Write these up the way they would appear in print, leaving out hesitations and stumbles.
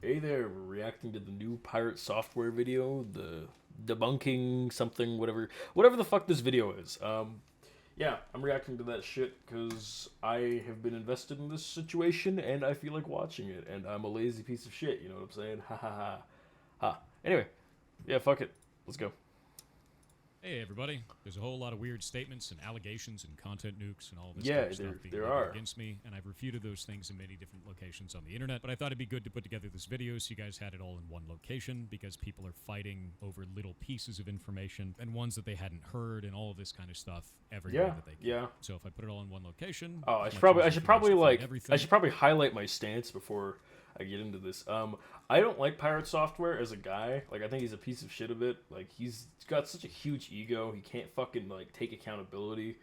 Hey there, we're reacting to the new pirate software video, the debunking something, whatever the fuck this video is. Yeah, I'm reacting to that shit because I have been invested in this situation and I feel like watching it, and I'm a lazy piece of shit. You know what I'm saying? Ha ha ha ha. Anyway, yeah, fuck it. Let's go. Hey everybody, there's a whole lot of weird statements and allegations and content nukes and all this Yeah, kind of stuff being there leveled are. against me, and I've refuted those things in many different locations on the internet, but I thought it'd be good to put together this video so you guys had it all in one location, because people are fighting over little pieces of information and ones that they hadn't heard and all of this kind of stuff everywhere that they can. Yeah. So if I put it all in one location... Oh, I it's should much probably, I easier should for you guys probably to find like, everything. I should probably highlight my stance before I get into this. I don't like pirate software as a guy. Like, I think he's a piece of shit a bit. Like, he's got such a huge ego. He can't fucking like take accountability.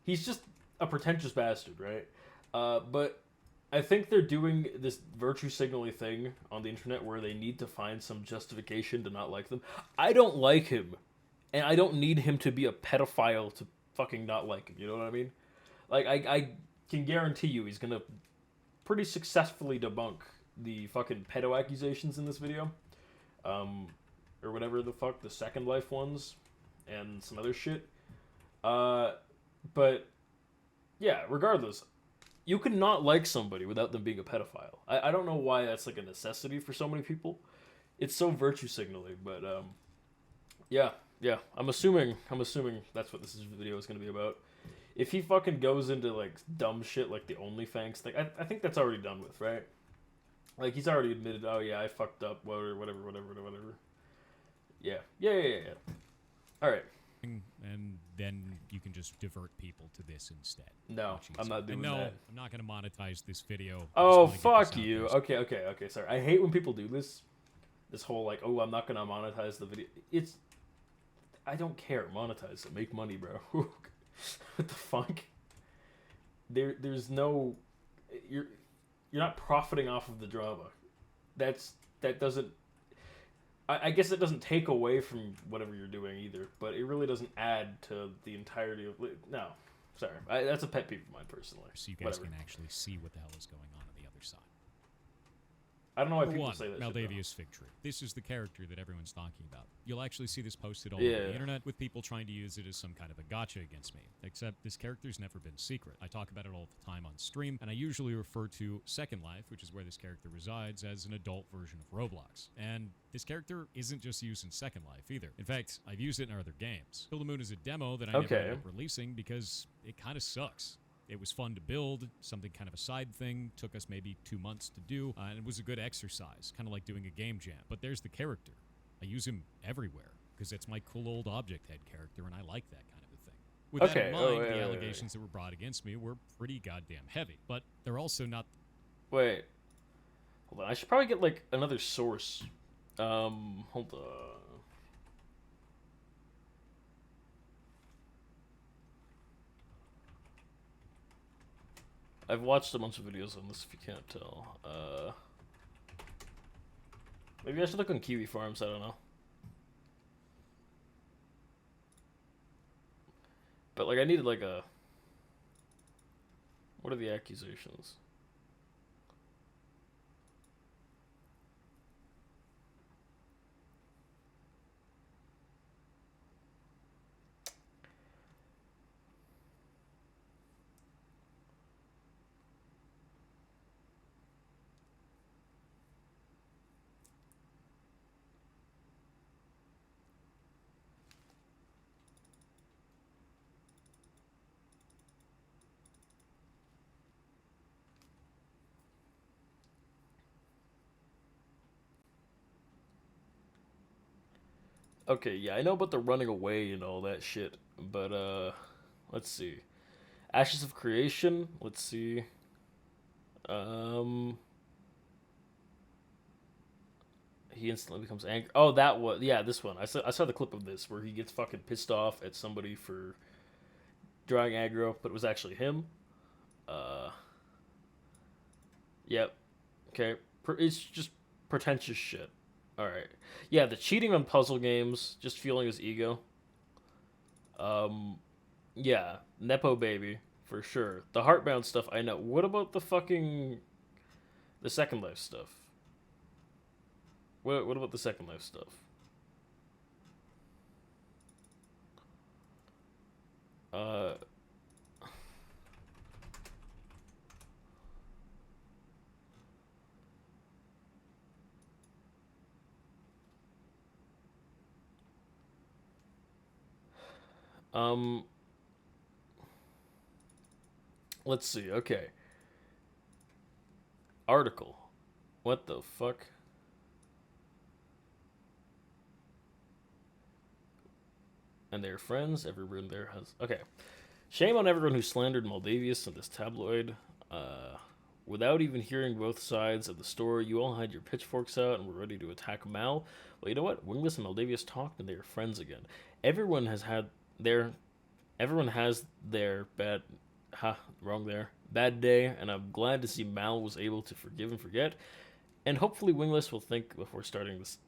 He's just a pretentious bastard, right? But I think they're doing this virtue signaling thing on the internet where they need to find some justification to not like them. I don't like him, and I don't need him to be a pedophile to fucking not like him. You know what I mean? Like, I can guarantee you he's gonna pretty successfully debunk the fucking pedo accusations in this video. Or whatever the fuck, the Second Life ones, and some other shit. But, yeah, regardless, you can not like somebody without them being a pedophile. I don't know why that's like a necessity for so many people. It's so virtue signaling, but, yeah, I'm assuming that's what this video is going to be about. If he fucking goes into, like, dumb shit like the OnlyFans thing, I think that's already done with, right? Like, he's already admitted, oh yeah, I fucked up, whatever. Yeah. All right. And then you can just divert people to this instead. No, I'm not doing no, that. I'm not going to monetize this video. Oh, fuck you. Okay, sorry. I hate when people do this. This whole, like, oh, I'm not going to monetize the video. I don't care. Monetize it. Make money, bro. What the fuck? There's no... You're not profiting off of the drama. That doesn't... I guess it doesn't take away from whatever you're doing either, but it really doesn't add to the entirety of... No. Sorry. That's a pet peeve of mine, personally. So you guys can actually see what the hell is going on the other side. I don't know why Number people one, say that Maldavius Fig Tree. This is the character that everyone's talking about. You'll actually see this posted all Yeah. over the internet with people trying to use it as some kind of a gotcha against me. Except this character's never been secret. I talk about it all the time on stream, and I usually refer to Second Life, which is where this character resides, as an adult version of Roblox. And this character isn't just used in Second Life either. In fact, I've used it in other games. Kill the Moon is a demo that I never ended up releasing because it kind of sucks. It was fun to build, something kind of a side thing, took us maybe 2 months to do, and it was a good exercise, kind of like doing a game jam. But there's the character. I use him everywhere, because it's my cool old object head character, and I like that kind of a thing. With that in mind, the allegations that were brought against me were pretty goddamn heavy, but they're also not... Wait. Hold on, I should probably get, like, another source. Hold on. I've watched a bunch of videos on this, if you can't tell. Maybe I should look on Kiwi Farms, I don't know. But, like, I needed, like, a... What are the accusations? Okay, yeah, I know about the running away and all that shit, but, let's see. Ashes of Creation, let's see. He instantly becomes angry. Oh, that was, yeah, this one. I saw the clip of this where he gets fucking pissed off at somebody for drawing aggro, but it was actually him. Yep. Okay. It's just pretentious shit. Alright. Yeah, the cheating on puzzle games, just fueling his ego. Yeah, Nepo Baby, for sure. The Heartbound stuff, I know. What about the fucking... the Second Life stuff? What about the Second Life stuff? Uh, um, let's see. Okay. Article. What the fuck? And they're friends. Everyone there has. Okay. Shame on everyone who slandered Maldavius in this tabloid. Without even hearing both sides of the story, you all had your pitchforks out and were ready to attack Mal. Well, you know what? Wingless and Maldavius talked and they are friends again. Everyone has had their. Everyone has their bad. Ha, wrong there. Bad day, and I'm glad to see Mal was able to forgive and forget. And hopefully, Wingless will think before starting this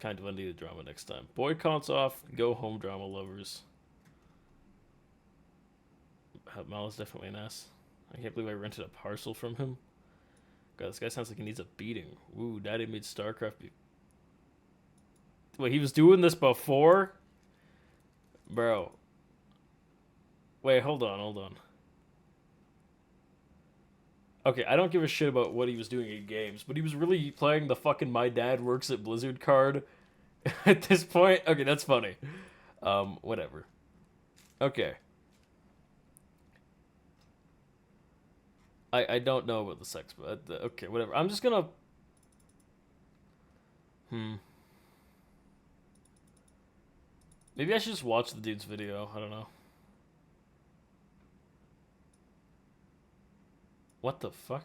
kind of unneeded drama next time. Boycotts off. Go home, drama lovers. Mal is definitely an ass. I can't believe I rented a parcel from him. God, this guy sounds like he needs a beating. Ooh, Daddy made StarCraft. Wait, he was doing this before? Bro. Wait, hold on. Okay, I don't give a shit about what he was doing in games, but he was really playing the fucking My Dad Works at Blizzard card at this point. Okay, that's funny. Whatever. Okay. I don't know about the sex, but okay, whatever. I'm just gonna. Maybe I should just watch the dude's video. I don't know. What the fuck?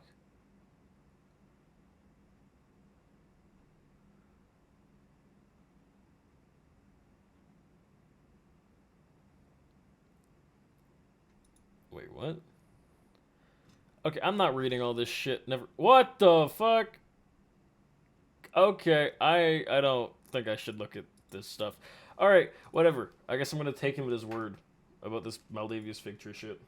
Wait, what? Okay, I'm not reading all this shit. Never. What the fuck? Okay, I don't think I should look at this stuff. All right, whatever. I guess I'm gonna take him at his word about this Maldavius Victor shit.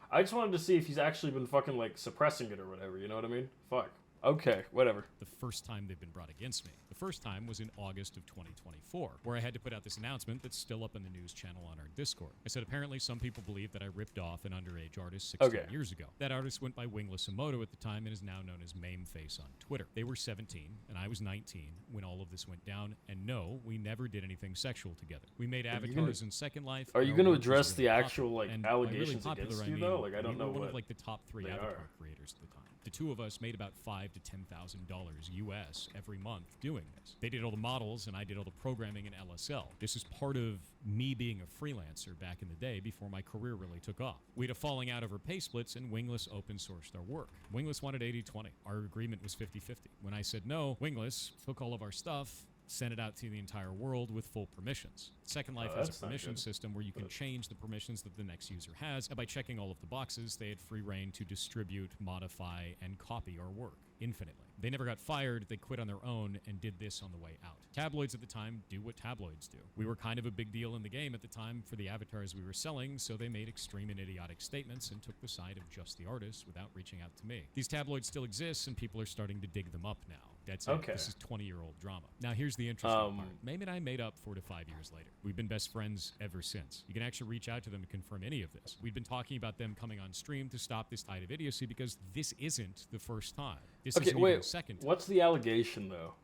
I just wanted to see if he's actually been fucking like suppressing it or whatever. You know what I mean? Fuck. Okay, whatever. The first time they've been brought against me. The first time was in August of 2024, where I had to put out this announcement that's still up in the news channel on our Discord. I said apparently some people believe that I ripped off an underage artist 16 years ago. That artist went by Wingless Emoto at the time and is now known as Mameface on Twitter. They were 17 and I was 19 when all of this went down, and no, we never did anything sexual together. We made avatars in Second Life. Are you going to address the actual like allegations against you though? Like I don't know one what of like the top 3 avatar creators at the time. The two of us made about $5,000 to $10,000 US every month doing this. They did all the models and I did all the programming in LSL. This is part of me being a freelancer back in the day before my career really took off. We had a falling out over pay splits and Wingless open sourced our work. Wingless wanted 80-20. Our agreement was 50-50. When I said no, Wingless took all of our stuff, sent it out to the entire world with full permissions. Second Life has a permission system where you can change the permissions that the next user has, and by checking all of the boxes, they had free reign to distribute, modify, and copy our work infinitely. They never got fired, they quit on their own and did this on the way out. Tabloids at the time do what tabloids do. We were kind of a big deal in the game at the time for the avatars we were selling, so they made extreme and idiotic statements and took the side of just the artists without reaching out to me. These tabloids still exist and people are starting to dig them up now. That's it. This is 20-year-old drama. Now here's the interesting part. Mame and I made up 4 to 5 years later. We've been best friends ever since. You can actually reach out to them to confirm any of this. We've been talking about them coming on stream to stop this tide of idiocy because this isn't the first time. This isn't even the second time. What's the allegation though?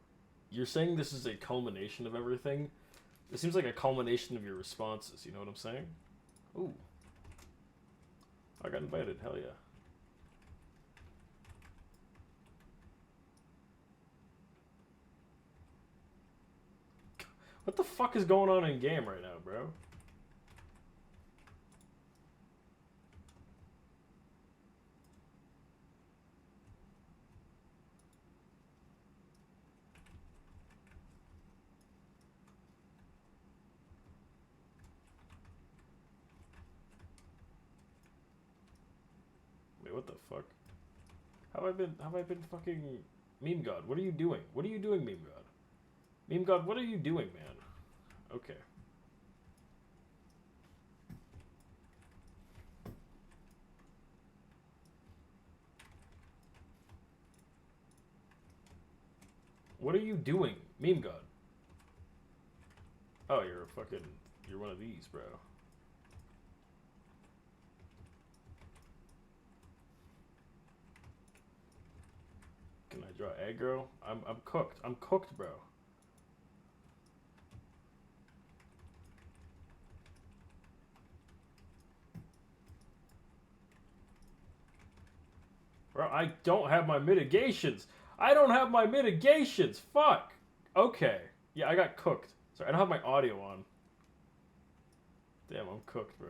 You're saying this is a culmination of everything? It seems like a culmination of your responses, you know what I'm saying? Ooh. I got invited, hell yeah. What the fuck is going on in game right now, bro? Wait, what the fuck? How have I been fucking Meme God? What are you doing? What are you doing, Meme God? Meme God, what are you doing, man? Okay. What are you doing, meme god? Oh, you're one of these, bro. Can I draw aggro? I'm cooked. I'm cooked, bro. Bro, I don't have my mitigations. I don't have my mitigations. Fuck. Okay. Yeah, I got cooked. Sorry, I don't have my audio on. Damn, I'm cooked, bro.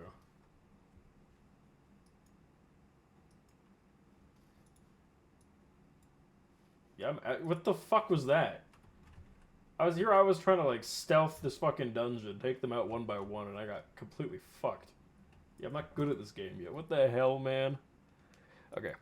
Yeah, what the fuck was that? I was trying to, like, stealth this fucking dungeon, take them out one by one, and I got completely fucked. Yeah, I'm not good at this game yet. What the hell, man? Okay.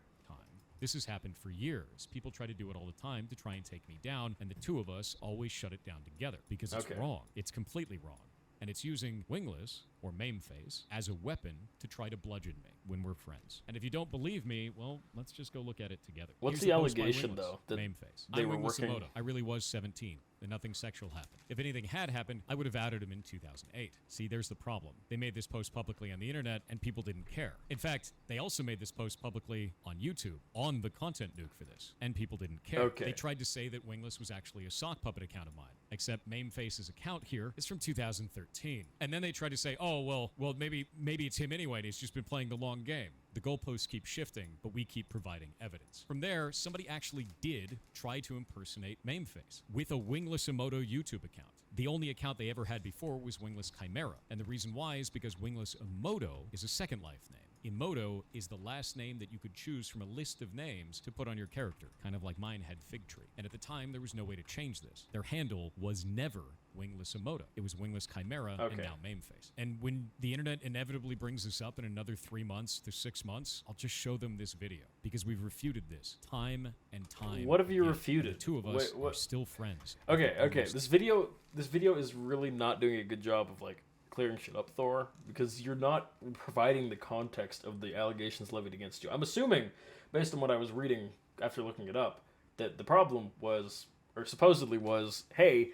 This has happened for years. People try to do it all the time to try and take me down, and the two of us always shut it down together because it's wrong. It's completely wrong. And it's using Wingless, or Mameface, as a weapon to try to bludgeon me when we're friends. And if you don't believe me, well, let's just go look at it together. What's Here's the allegation, though? That Mameface. they I'm were Wingless working... Emoto. I really was 17, and nothing sexual happened. If anything had happened, I would have outed him in 2008. See, there's the problem. They made this post publicly on the internet, and people didn't care. In fact, they also made this post publicly on YouTube, on the content nuke for this, and people didn't care. Okay. They tried to say that Wingless was actually a sock puppet account of mine, except Mameface's account here is from 2013. And then they tried to say, oh, well, maybe it's him anyway, and he's just been playing the long game. The goalposts keep shifting, but we keep providing evidence. From there, somebody actually did try to impersonate Mameface with a Wingless Emoto YouTube account. The only account they ever had before was Wingless Chimera, and the reason why is because Wingless Emoto is a Second Life name. Emoto is the last name that you could choose from a list of names to put on your character, kind of like mine had Fig Tree. And at the time, there was no way to change this. Their handle was never Wingless Emoto. It was Wingless Chimera and now Mameface. And when the internet inevitably brings this up in another 3 months to 6 months, I'll just show them this video because we've refuted this time and time. What have you again. refuted? The two of us are still friends. Okay. This video is really not doing a good job of, like, clearing shit up, Thor, because you're not providing the context of the allegations levied against you. I'm assuming, based on what I was reading after looking it up, that the problem was, or supposedly was, hey,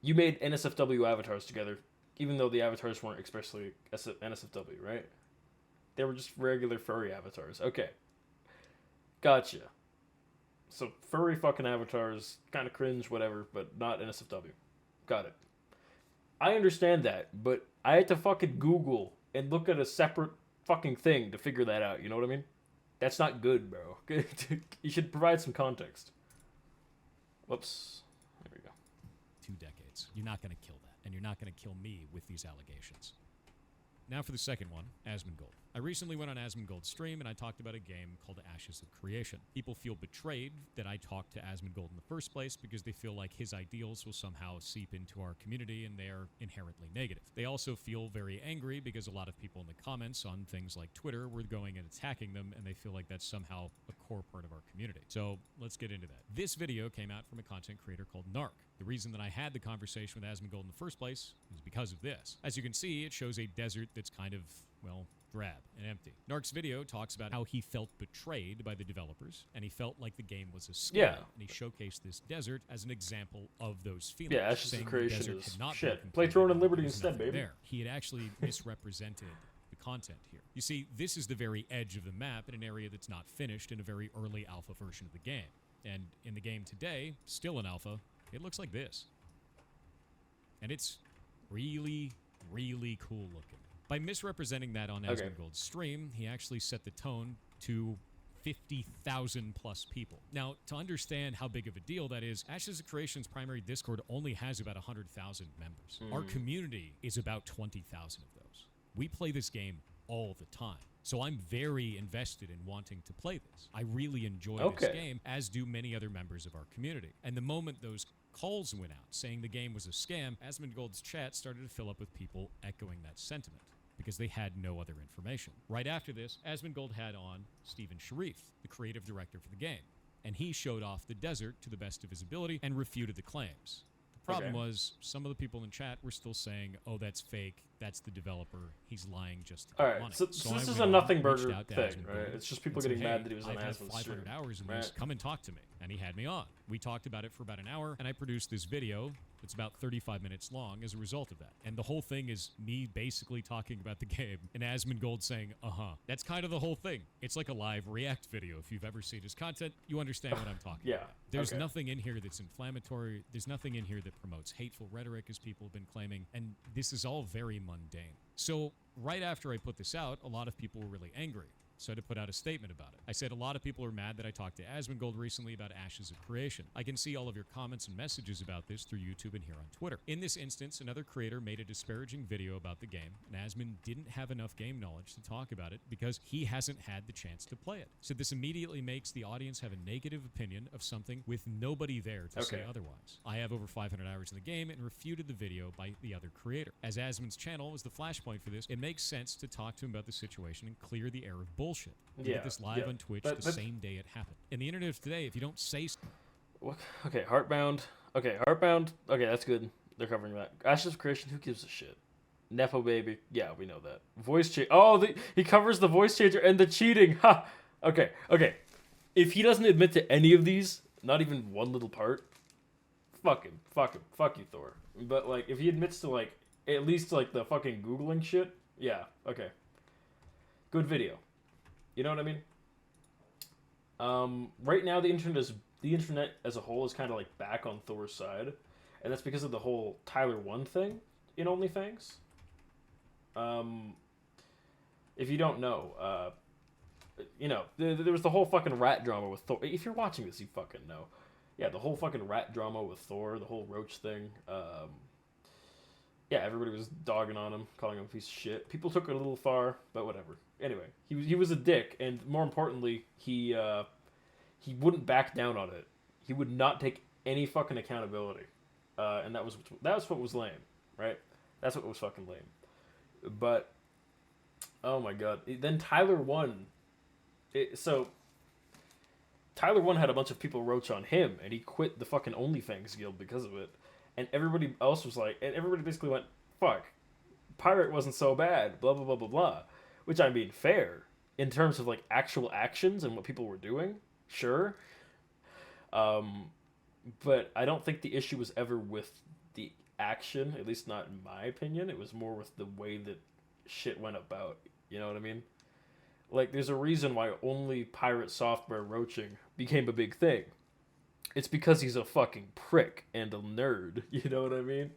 you made NSFW avatars together, even though the avatars weren't expressly NSFW, right? They were just regular furry avatars. Okay. Gotcha. So, furry fucking avatars, kind of cringe, whatever, but not NSFW. Got it. I understand that, but I had to fucking Google and look at a separate fucking thing to figure that out, you know what I mean? That's not good, bro. You should provide some context. Whoops. There we go. 2 decades. You're not going to kill that, and you're not going to kill me with these allegations. Now for the second one, Asmongold. I recently went on Asmongold's stream and I talked about a game called Ashes of Creation. People feel betrayed that I talked to Asmongold in the first place because they feel like his ideals will somehow seep into our community and they are inherently negative. They also feel very angry because a lot of people in the comments on things like Twitter were going and attacking them, and they feel like that's somehow a core part of our community. So let's get into that. This video came out from a content creator called Narc. The reason that I had the conversation with Asmongold in the first place is because of this. As you can see, it shows a desert that's kind of, well, drab and empty. Narc's video talks about how he felt betrayed by the developers, and he felt like the game was a scam. Yeah. And he showcased this desert as an example of those feelings. Yeah, Ashes of Creation the desert is had not shit. been Play Throne and completed, Liberty there was instead, nothing baby. there. He had actually misrepresented the content here. You see, this is the very edge of the map in an area that's not finished in a very early alpha version of the game. And in the game today, still in alpha, it looks like this. And it's really, really cool looking. By misrepresenting that on Asmongold's stream, he actually set the tone to 50,000 plus people. Now, to understand how big of a deal that is, Ashes of Creation's primary Discord only has about 100,000 members. Our community is about 20,000 of those. We play this game all the time. So I'm very invested in wanting to play this. I really enjoy this game, as do many other members of our community. And the moment those calls went out saying the game was a scam, Asmongold's chat started to fill up with people echoing that sentiment because they had no other information. Right after this, Asmongold had on Stephen Sharif, the creative director for the game, and he showed off the desert to the best of his ability and refuted the claims. The Problem Okay. was, some of the people in chat were still saying, "Oh, that's fake. That's the developer. He's lying just to get All right, money." so I this is went a on, nothing reached burger out to thing, Asmongold right? It's just people and said, getting "Hey, mad that he was on I've had Asmon's 500 stream, hours in right? this. Come and talk to me." And he had me on. We talked about it for about an hour, and I produced this video. It's about 35 minutes long as a result of that. And the whole thing is me basically talking about the game and Asmongold saying, uh-huh. That's kind of the whole thing. It's like a live react video. If you've ever seen his content, you understand what I'm talking Yeah, about. There's okay. nothing in here that's inflammatory. There's nothing in here that promotes hateful rhetoric, as people have been claiming. And this is all very mundane. So right after I put this out, a lot of people were really angry. So I had to put out a statement about it. I said a lot of people are mad that I talked to Asmongold recently about Ashes of Creation. I can see all of your comments and messages about this through YouTube and here on Twitter. In this instance, another creator made a disparaging video about the game, and Asmon didn't have enough game knowledge to talk about it because he hasn't had the chance to play it. So this immediately makes the audience have a negative opinion of something with nobody there to say otherwise. I have over 500 hours in the game and refuted the video by the other creator. As Asmon's channel was the flashpoint for this, it makes sense to talk to him about the situation and clear the air of bullshit. We did this live on Twitch the same day it happened. In the internet of today, if you don't say... Okay, Heartbound. Okay, Heartbound. Okay, that's good. They're covering that. Ashes of Creation, who gives a shit? Nepo Baby. Yeah, we know that. Voice change. Oh, he covers the voice changer and the cheating. Ha! Okay. If he doesn't admit to any of these, not even one little part, fuck him. Fuck you, Thor. But, like, if he admits to, like, at least, like, the fucking Googling shit, yeah, okay. Good video. You know what I mean? Right now, the internet as a whole is kind of like back on Thor's side, and that's because of the whole Tyler 1 thing in OnlyFans. If you don't know, you know, there was the whole fucking rat drama with Thor. If you're watching this, you fucking know. Yeah, the whole fucking rat drama with Thor, the whole roach thing. Yeah, everybody was dogging on him, calling him a piece of shit. People took it a little far, but whatever. Anyway, he was a dick, and more importantly, he wouldn't back down on it. He would not take any fucking accountability, and that was what was lame, right? That's what was fucking lame. But oh my god, then Tyler 1. So Tyler 1 had a bunch of people roach on him, and he quit the fucking OnlyFans guild because of it. And everybody else was like, and everybody basically went, fuck, Pirate wasn't so bad, blah, blah, blah, blah, blah. Which, I mean, fair. In terms of, like, actual actions and what people were doing, sure. But I don't think the issue was ever with the action, at least not in my opinion. It was more with the way that shit went about. You know what I mean? Like, there's a reason why only Pirate Software roaching became a big thing. It's because he's a fucking prick and a nerd. You know what I mean?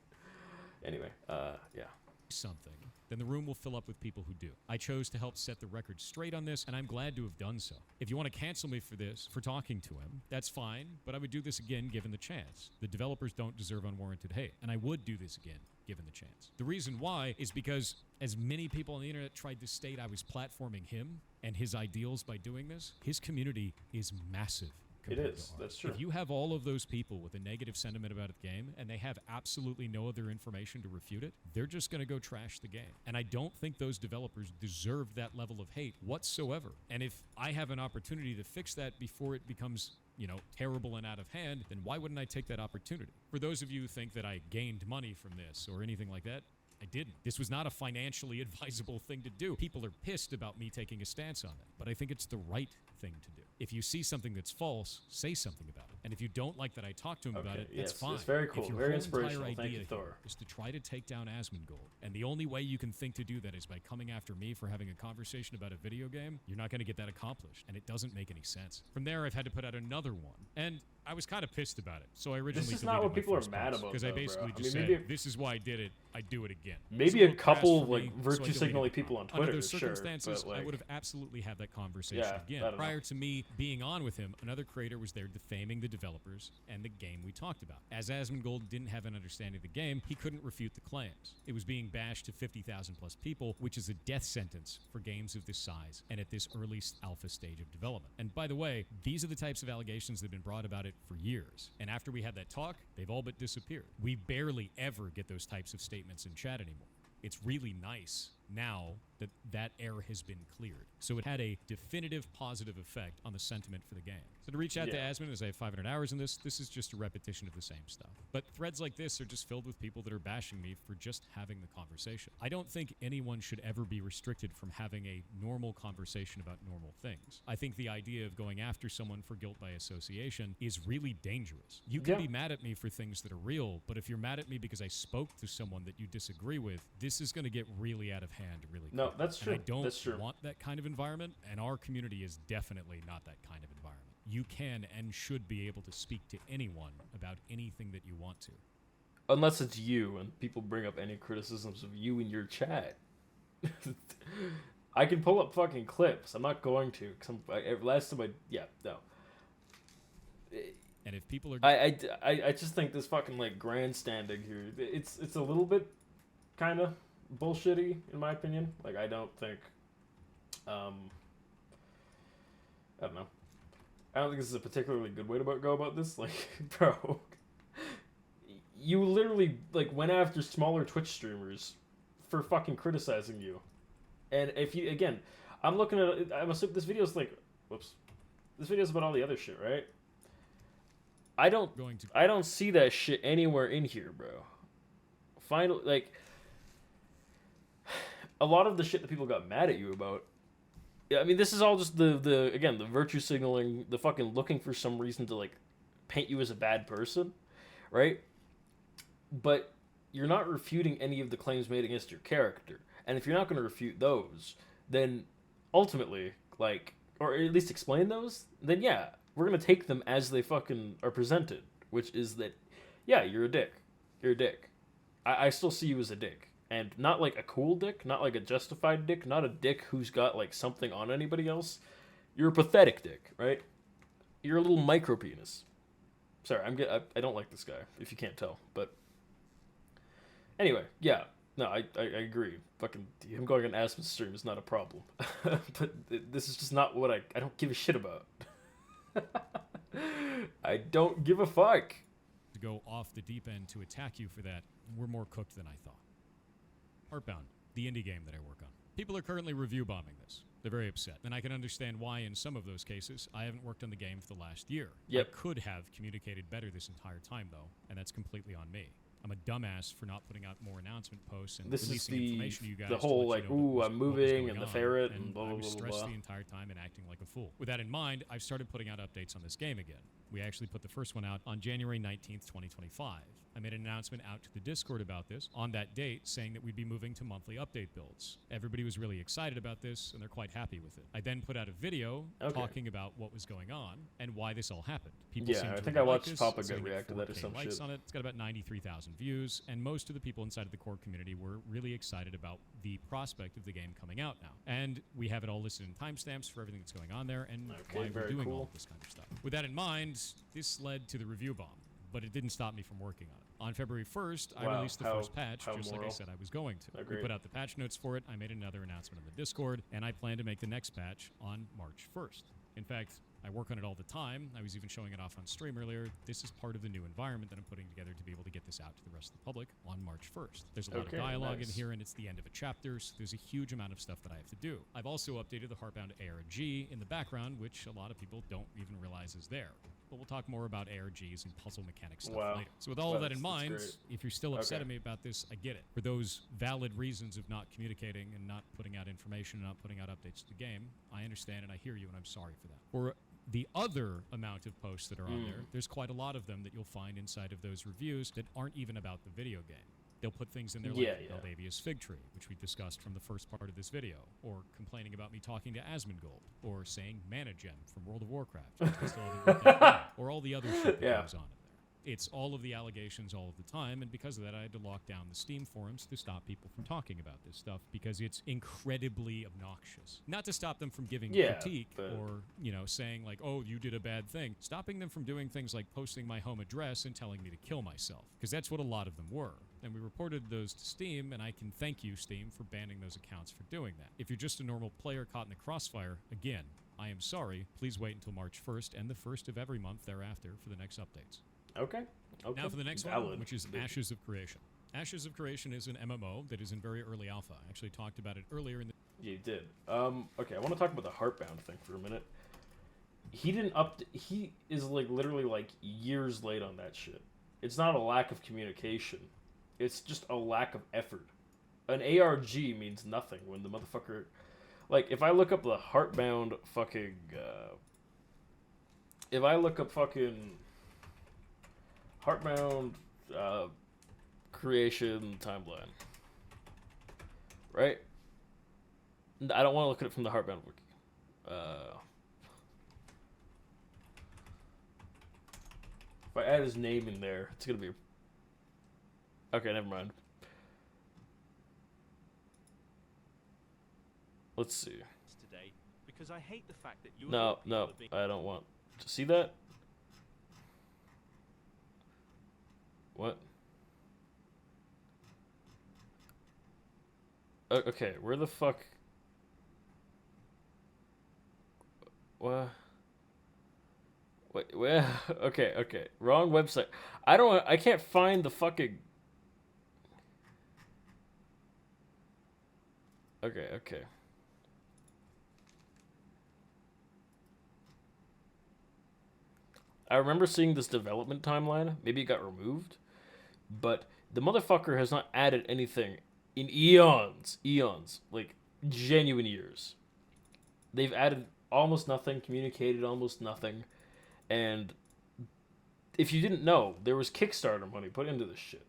Anyway, yeah. Something, then the room will fill up with people who do. I chose to help set the record straight on this, and I'm glad to have done so. If you want to cancel me for this, for talking to him, that's fine, but I would do this again given the chance. The developers don't deserve unwarranted hate, and I would do this again given the chance. The reason why is because as many people on the internet tried to state I was platforming him and his ideals by doing this, his community is massive. It is. That's true. If you have all of those people with a negative sentiment about the game and they have absolutely no other information to refute it, they're just going to go trash the game. And I don't think those developers deserve that level of hate whatsoever. And if I have an opportunity to fix that before it becomes, you know, terrible and out of hand, then why wouldn't I take that opportunity? For those of you who think that I gained money from this or anything like that, I didn't. This was not a financially advisable thing to do. People are pissed about me taking a stance on it, but I think it's the right thing to do. If you see something that's false, say something about it. And if you don't like that I talked to him about it, that's fine. It's very cool. If your Very whole inspirational. entire Thank idea you, Thor. is to try to take down Asmongold, and the only way you can think to do that is by coming after me for having a conversation about a video game, you're not going to get that accomplished, and it doesn't make any sense. From there, I've had to put out another one, and I was kind of pissed about it, so I originally This is not what people are mad about, because I basically just maybe said, this is why I did it, I do it again. Maybe a couple like virtue signaling people on Twitter. Under those sure, circumstances, but, like, I would have absolutely had that conversation I again. don't know. Prior to me being on with him, another creator was there defaming the developers and the game we talked about. As Asmongold didn't have an understanding of the game, he couldn't refute the claims. It was being bashed to 50,000 plus people, which is a death sentence for games of this size and at this early alpha stage of development. And by the way, these are the types of allegations that have been brought about it for years. And after we had that talk, they've all but disappeared. We barely ever get those types of statements in chat anymore. It's really nice now that that air has been cleared. So it had a definitive positive effect on the sentiment for the game. So to reach out to Asmon, as I have 500 hours in this is just a repetition of the same stuff. But threads like this are just filled with people that are bashing me for just having the conversation. I don't think anyone should ever be restricted from having a normal conversation about normal things. I think the idea of going after someone for guilt by association is really dangerous. You can be mad at me for things that are real, but if you're mad at me because I spoke to someone that you disagree with, this is going to get really out of hand really quickly. No, that's true. And I don't that's true. want that kind of environment, and our community is definitely not that kind of environment. You can and should be able to speak to anyone about anything that you want to. Unless it's you and people bring up any criticisms of you in your chat. I can pull up fucking clips. I'm not going to. Last time no. And if people are... I just think this fucking, like, grandstanding here, it's a little bit kind of bullshitty, in my opinion. Like, I don't think... I don't know. I don't think this is a particularly good way to go about this. Like, bro, you literally, like, went after smaller Twitch streamers for fucking criticizing you. And if you, again, I'm looking at, I'm assuming this video's like, this video's about all the other shit, right? I don't see that shit anywhere in here, bro. Finally, like, a lot of the shit that people got mad at you about, I mean, this is all just the virtue signaling, the fucking looking for some reason to, like, paint you as a bad person, right? But you're not refuting any of the claims made against your character. And if you're not going to refute those, then ultimately, like, or at least explain those, then yeah, we're going to take them as they fucking are presented, which is that, yeah, you're a dick. You're a dick. I still see you as a dick. And not like a cool dick, not like a justified dick, not a dick who's got like something on anybody else. You're a pathetic dick, right? You're a little micro penis. Sorry, I don't like this guy, if you can't tell. But anyway, yeah, no, I agree. Fucking him going on Aspen's stream is not a problem. But this is just not what I don't give a shit about. I don't give a fuck. To go off the deep end to attack you for that, we're more cooked than I thought. Heartbound, the indie game that I work on. People are currently review bombing this. They're very upset. And I can understand why in some of those cases I haven't worked on the game for the last year. Yep. I could have communicated better this entire time, though, and that's completely on me. I'm a dumbass for not putting out more announcement posts and releasing information to you guys. The whole, to let like, you know I'm moving, and the ferret, and blah, I blah, was blah, stressed blah. the entire time and acting like a fool. With that in mind, I've started putting out updates on this game again. We actually put the first one out on January 19th, 2025. I made an announcement out to the Discord about this on that date, saying that we'd be moving to monthly update builds. Everybody was really excited about this, and they're quite happy with it. I then put out a video talking about what was going on and why this all happened. People seem to think really I like watched this, Papa it's get getting react to that or 4K some likes shit. on it. It's got about 93,000 views, and most of the people inside of the core community were really excited about the prospect of the game coming out now. And we have it all listed in timestamps for everything that's going on there and why we're doing all of this kind of stuff. With that in mind, this led to the review bomb, but it didn't stop me from working on it. On February 1st, I released the first patch, just like I said I was going to. We put out the patch notes for it, I made another announcement on the Discord, and I plan to make the next patch on March 1st. In fact, I work on it all the time. I was even showing it off on stream earlier. This is part of the new environment that I'm putting together to be able to get this out to the rest of the public on March 1st. There's a lot of dialogue in here, and it's the end of a chapter, so there's a huge amount of stuff that I have to do. I've also updated the Heartbound ARG in the background, which a lot of people don't even realize is there. But we'll talk more about ARGs and puzzle mechanics stuff later. So with all of that in mind, if you're still upset at me about this, I get it. For those valid reasons of not communicating and not putting out information and not putting out updates to the game, I understand and I hear you, and I'm sorry for that. For the other amount of posts that are on there, there's quite a lot of them that you'll find inside of those reviews that aren't even about the video game. They'll put things in there like Eldavia's Fig Tree, which we discussed from the first part of this video, or complaining about me talking to Asmongold, or saying Mana Gem from World of Warcraft, which we still haven't worked out yet, or all the other shit that goes on in there. It's all of the allegations all of the time, and because of that, I had to lock down the Steam forums to stop people from talking about this stuff, because it's incredibly obnoxious. Not to stop them from giving critique, or, you know, saying like, oh, you did a bad thing. Stopping them from doing things like posting my home address and telling me to kill myself, because that's what a lot of them were. And we reported those to Steam, and I can thank you, Steam, for banning those accounts for doing that. If you're just a normal player caught in the crossfire, again, I am sorry. Please wait until March 1st and the 1st of every month thereafter for the next updates. Okay. Now for the next one, which is Ashes of Creation. Ashes of Creation is an MMO that is in very early alpha. I actually talked about it earlier in the... Yeah, you did. Okay, I want to talk about the Heartbound thing for a minute. He didn't he is like literally like years late on that shit. It's not a lack of communication. It's just a lack of effort. An ARG means nothing when the motherfucker... Like, if I look up the Heartbound fucking... if I look up fucking... Heartbound creation timeline. Right? I don't want to look at it from the Heartbound wiki. If I add his name in there, it's gonna be... Okay, never mind. Let's see. Today, because I hate the fact that No, I don't want to see that. What? Okay, where the fuck? What? Wait, where? Okay. Wrong website. I can't find the fucking... Okay. I remember seeing this development timeline. Maybe it got removed. But the motherfucker has not added anything in eons. Like, genuine years. They've added almost nothing, communicated almost nothing. And if you didn't know, there was Kickstarter money put into this shit.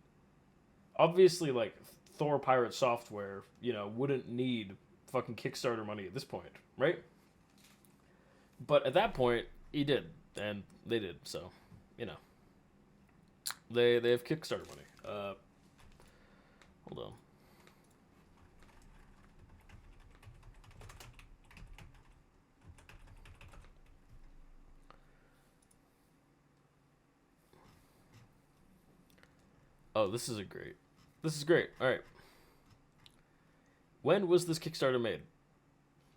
Obviously, like, Thor Pirate Software, wouldn't need fucking Kickstarter money at this point, right? But at that point, he did. And they did, so, They have Kickstarter money. Hold on. Oh, this is great. All right. When was this Kickstarter made?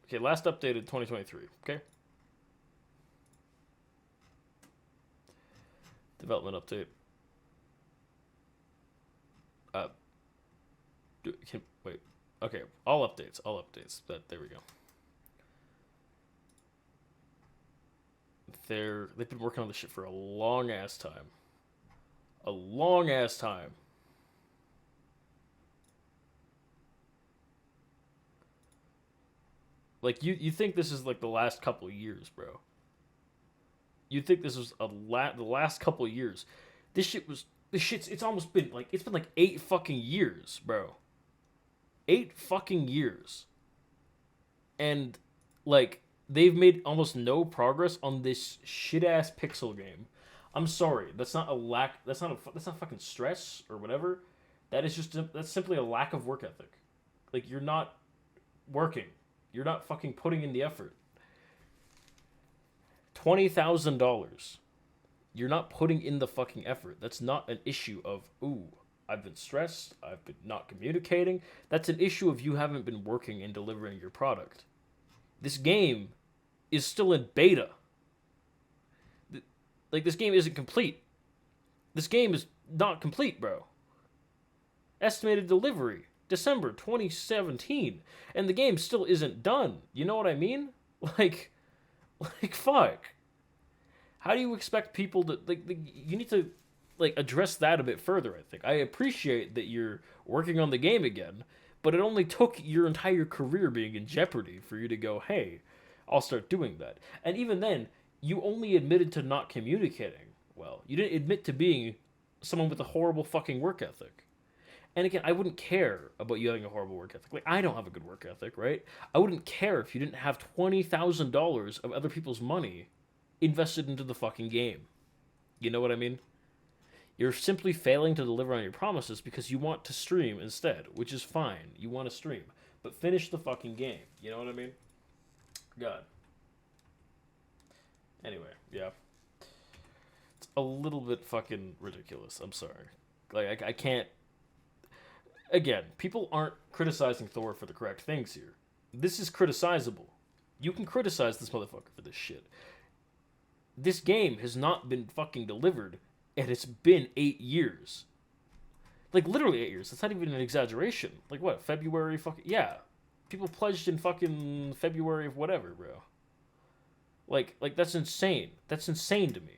Okay, last updated 2023. Okay. Development update. Wait. Okay, all updates. There we go. They've been working on this shit for a long ass time. Like, you think this is like the last couple of years, bro. You think this was the last couple of years. It's almost been like, it's been like 8 fucking years, bro. 8 fucking years. And, like, they've made almost no progress on this shit-ass pixel game. I'm sorry, that's not fucking stress or whatever. That's simply a lack of work ethic. Like, you're not working. You're not fucking putting in the effort. $20,000. You're not putting in the fucking effort. That's not an issue of, ooh, I've been stressed, I've been not communicating. That's an issue of you haven't been working and delivering your product. This game is still in beta. Like, this game isn't complete. This game is not complete, bro. Estimated delivery, December 2017. And the game still isn't done. You know what I mean? Like, fuck. How do you expect people to, you need to, address that a bit further, I think. I appreciate that you're working on the game again, but it only took your entire career being in jeopardy for you to go, hey, I'll start doing that. And even then, you only admitted to not communicating well. You didn't admit to being someone with a horrible fucking work ethic. And again, I wouldn't care about you having a horrible work ethic. Like, I don't have a good work ethic, right? I wouldn't care if you didn't have $20,000 of other people's money invested into the fucking game. You know what I mean? You're simply failing to deliver on your promises because you want to stream instead, which is fine. You want to stream. But finish the fucking game. You know what I mean? God. Anyway, yeah. It's a little bit fucking ridiculous. I'm sorry. Like, I can't... Again, people aren't criticizing Thor for the correct things here. This is criticizable. You can criticize this motherfucker for this shit. This game has not been fucking delivered, and it's been 8 years. Like, literally 8 years. That's not even an exaggeration. Like, what, February fucking... Yeah. People pledged in fucking February of whatever, bro. Like, that's insane. That's insane to me.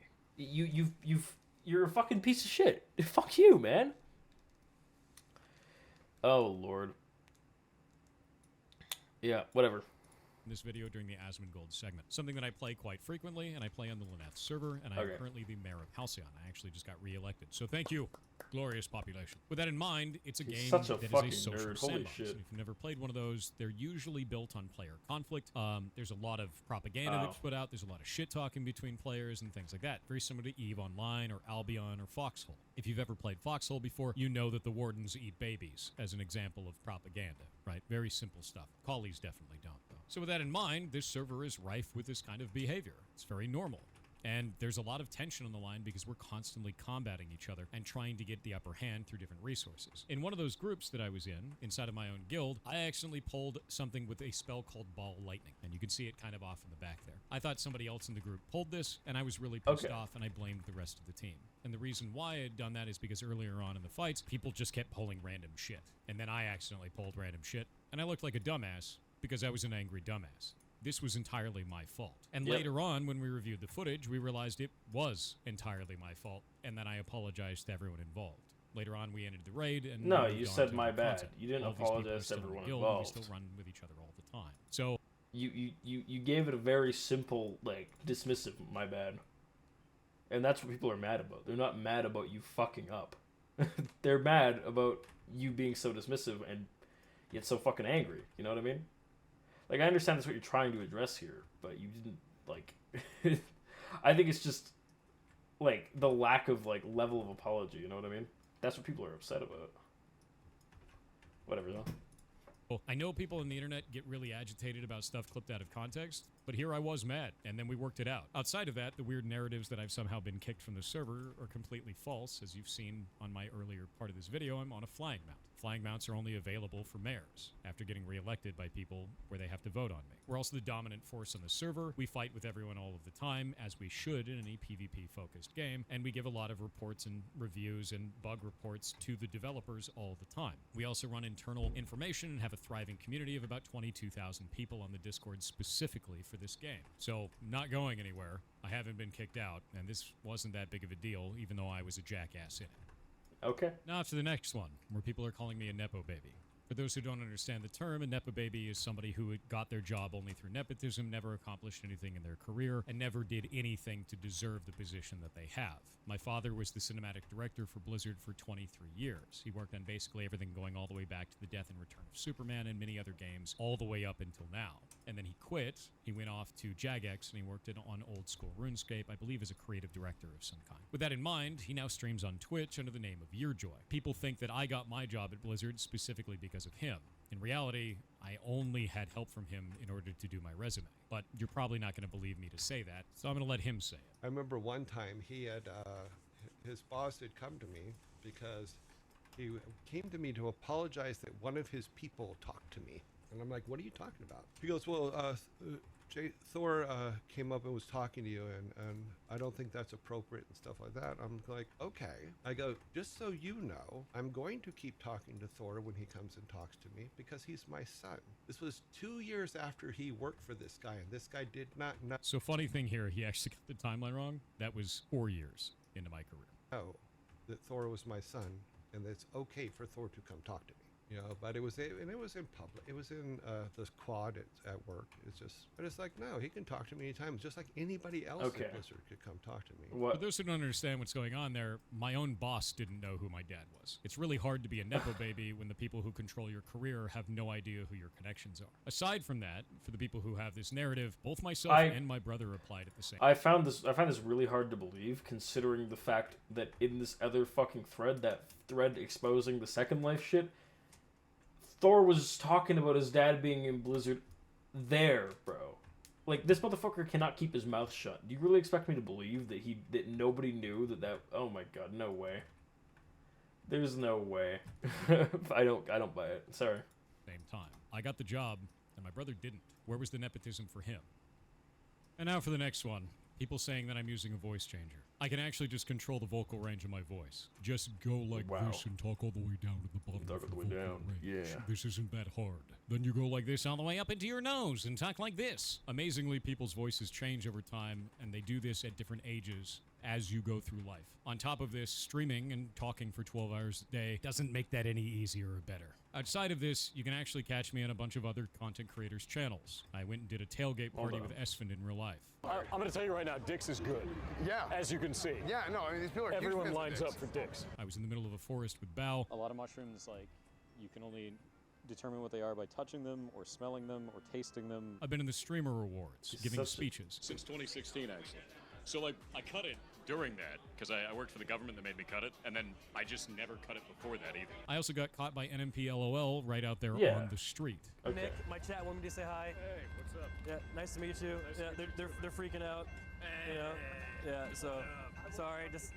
You're a fucking piece of shit. Fuck you, man. Oh, Lord. Yeah, whatever. This video during the Asmongold segment. Something that I play quite frequently, and I play on the Lineth server, and I'm currently the mayor of Halcyon. I actually just got re-elected. So thank you, glorious population. With that in mind, it's a game that is a social sandbox. And if you've never played one of those, they're usually built on player conflict. There's a lot of propaganda that's put out. There's a lot of shit talking between players and things like that. Very similar to EVE Online or Albion or Foxhole. If you've ever played Foxhole before, you know that the wardens eat babies as an example of propaganda, right? Very simple stuff. Collies definitely don't, though. So with that in mind, this server is rife with this kind of behavior. It's very normal. And there's a lot of tension on the line because we're constantly combating each other and trying to get the upper hand through different resources. In one of those groups that I was in, inside of my own guild, I accidentally pulled something with a spell called Ball Lightning. And you can see it kind of off in the back there. I thought somebody else in the group pulled this, and I was really pissed off, and I blamed the rest of the team. And the reason why I had done that is because earlier on in the fights, people just kept pulling random shit. And then I accidentally pulled random shit, and I looked like a dumbass because I was an angry dumbass. This was entirely my fault. And later on, when we reviewed the footage, we realized it was entirely my fault, and then I apologized to everyone involved. Later on, we ended the raid, and no, you said my bad. You didn't apologize to everyone involved. We still run with each other all the time. So you gave it a very simple, like, dismissive my bad. And that's what people are mad about. They're not mad about you fucking up. They're mad about you being so dismissive and yet so fucking angry. You know what I mean? Like, I understand that's what you're trying to address here, but you didn't, like... I think it's just, like, the lack of, like, level of apology, you know what I mean? That's what people are upset about. Whatever, though. Well, I know people on the internet get really agitated about stuff clipped out of context, but here I was mad, and then we worked it out. Outside of that, the weird narratives that I've somehow been kicked from the server are completely false. As you've seen on my earlier part of this video, I'm on a flying mount. Flying mounts are only available for mayors after getting reelected by people where they have to vote on me. We're also the dominant force on the server. We fight with everyone all of the time, as we should in any PvP-focused game, and we give a lot of reports and reviews and bug reports to the developers all the time. We also run internal information and have a thriving community of about 22,000 people on the Discord specifically for this game. So, not going anywhere. I haven't been kicked out, and this wasn't that big of a deal, even though I was a jackass in it. Okay. Now to the next one, where people are calling me a Nepo baby. For those who don't understand the term, a Nepo baby is somebody who got their job only through nepotism, never accomplished anything in their career, and never did anything to deserve the position that they have. My father was the cinematic director for Blizzard for 23 years. He worked on basically everything going all the way back to the death and return of Superman and many other games, all the way up until now. And then he quit, he went off to Jagex, and he worked on old school RuneScape, I believe as a creative director of some kind. With that in mind, he now streams on Twitch under the name of Yearjoy. People think that I got my job at Blizzard specifically because of him. In reality, I only had help from him in order to do my resume. But you're probably not going to believe me to say that, so I'm going to let him say it. I remember one time he had, his boss had come to me because he came to me to apologize that one of his people talked to me. And I'm like, what are you talking about? He goes, well, Thor came up and was talking to you, and I don't think that's appropriate and stuff like that. I'm like, okay. I go, just so you know, I'm going to keep talking to Thor when he comes and talks to me because he's my son. This was 2 years after he worked for this guy, and this guy did not know. So funny thing here, he actually got the timeline wrong. That was 4 years into my career. Oh, that Thor was my son, and that it's okay for Thor to come talk to me. You know, but it was in public. It was in the quad at work. It's just, but it's like, no, he can talk to me anytime, just like anybody else at Blizzard could come talk to me. For those who don't understand what's going on there, my own boss didn't know who my dad was. It's really hard to be a Nepo baby when the people who control your career have no idea who your connections are. Aside from that, for the people who have this narrative, both myself and my brother replied at the same time. I find this really hard to believe, considering the fact that in this other fucking thread, that thread exposing the Second Life shit, Thor was talking about his dad being in Blizzard there, bro. Like, this motherfucker cannot keep his mouth shut. Do you really expect me to believe that nobody knew that oh my god, no way. There's no way. I don't buy it. Sorry. Same time. I got the job, and my brother didn't. Where was the nepotism for him? And now for the next one. People saying that I'm using a voice changer. I can actually just control the vocal range of my voice. Just go like Wow. this and talk all the way down to the bottom Talk of all the the way vocal down, range. yeah. This isn't that hard. Then you go like this all the way up into your nose and talk like this. Amazingly, people's voices change over time, and they do this at different ages as you go through life. On top of this, streaming and talking for 12 hours a day doesn't make that any easier or better. Outside of this, you can actually catch me on a bunch of other content creators' channels. I went and did a tailgate party with Esfand in real life. I'm going to tell you right now, Dick's is good. Yeah. As you can see. Yeah, no, I mean, these people are huge Everyone fans of lines Dick's. up for Dick's. I was in the middle of a forest with Bao. A lot of mushrooms, like, you can only determine what they are by touching them or smelling them or tasting them. I've been in the Streamer Awards, giving such a- speeches. Since 2016, actually. So, like, I cut it during that, because I worked for the government that made me cut it, and then I just never cut it before that either. I also got caught by NMP LOL right out there Yeah. on the street. Okay. Nick, my chat wanted me to say hi. Hey, what's up? Yeah, nice to meet you. Yeah, they're freaking out. You know? Yeah, so sorry. Just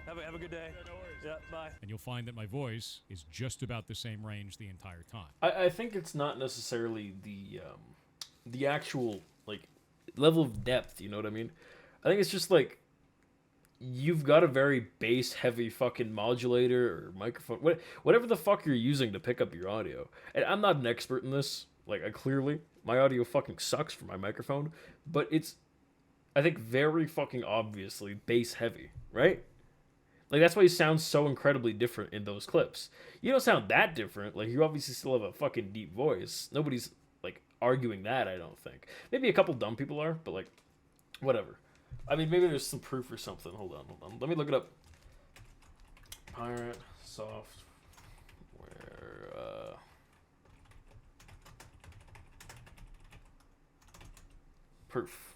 have a good day. No worries. Yeah, bye. And you'll find that my voice is just about the same range the entire time. I think it's not necessarily the actual like level of depth. You know what I mean? I think it's just like you've got a very bass heavy fucking modulator or microphone, whatever the fuck you're using to pick up your audio. And I'm not an expert in this. Like, clearly my audio fucking sucks for my microphone, but it's, I think, very fucking obviously bass heavy, right? Like, that's why you sound so incredibly different in those clips. You don't sound that different. Like, you obviously still have a fucking deep voice. Nobody's, like, arguing that, I don't think. Maybe a couple dumb people are, but, like, whatever. I mean, maybe there's some proof or something. Hold on. Let me look it up. Pirate software, proof.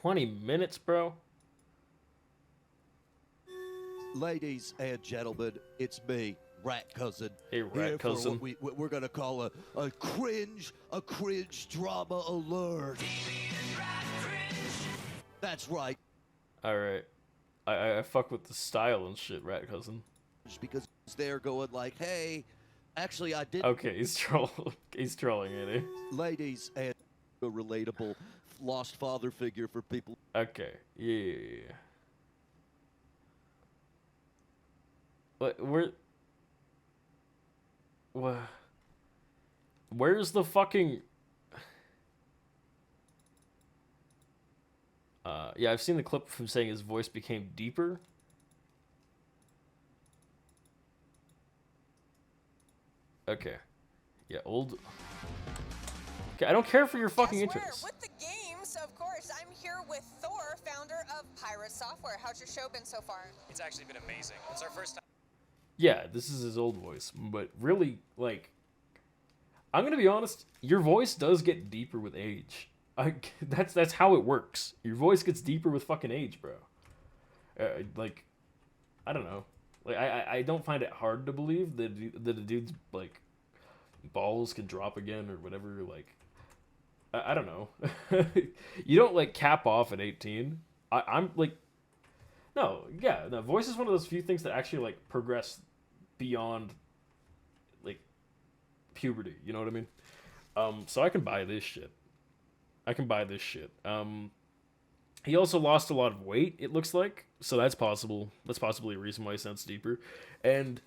20 minutes, bro? Ladies and gentlemen, it's me, Rat Cousin. Hey, Rat here Cousin. For what we're gonna call a cringe drama alert. That's right, Alright. I fuck with the style and shit, Rat Cousin. because they're going like, hey, actually I did. Okay, he's trolling. He's trolling, ain't he? Ladies and a relatable lost father figure for people. Okay. Yeah. Where's the fucking... yeah, I've seen the clip of him saying his voice became deeper. Okay. Yeah, old... Okay, I don't care for your fucking Guess interests. where? With the games, of course. I'm here with Thor, founder of Pirate Software. How's your show been so far? It's actually been amazing. It's our first time. Yeah, this is his old voice, but really, like, I'm gonna be honest. Your voice does get deeper with age. That's how it works. Your voice gets deeper with fucking age, bro. Like, I don't know. Like, I don't find it hard to believe that a dude's like balls can drop again or whatever. Like, I don't know. You don't like cap off at 18. I'm like, no, yeah. No, voice is one of those few things that actually like progress beyond like puberty. You know what I mean? So I can buy this shit. He also lost a lot of weight, it looks like, so that's possible. That's possibly a reason why he sounds deeper. And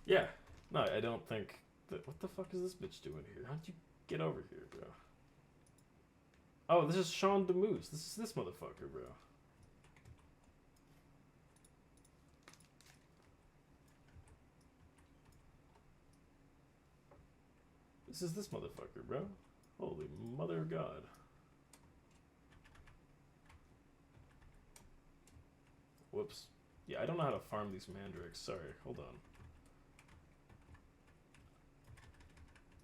yeah, no, I don't think that. What the fuck is this bitch doing here? How'd you get over here, bro? Oh, this is Sean DeMoose. This is this motherfucker, bro. This is this motherfucker, bro. Holy mother of God. Whoops. Yeah, I don't know how to farm these mandrakes. Sorry, hold on.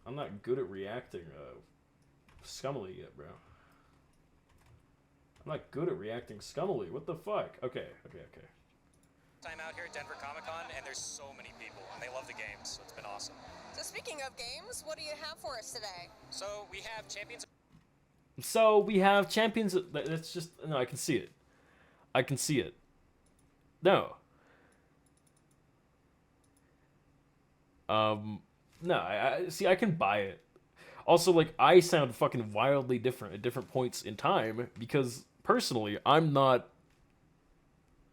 I'm not good at reacting scummily yet, bro. I'm not good at reacting scummily. What the fuck? Okay. Time out here at Denver Comic Con, and there's so many people, and they love the games, so it's been awesome. So speaking of games, what do you have for us today? So we have Champions. So we have champions. That's just no. I can see it. I can see it. No. No. I see. I can buy it. Also, like, I sound fucking wildly different at different points in time because, personally, I'm not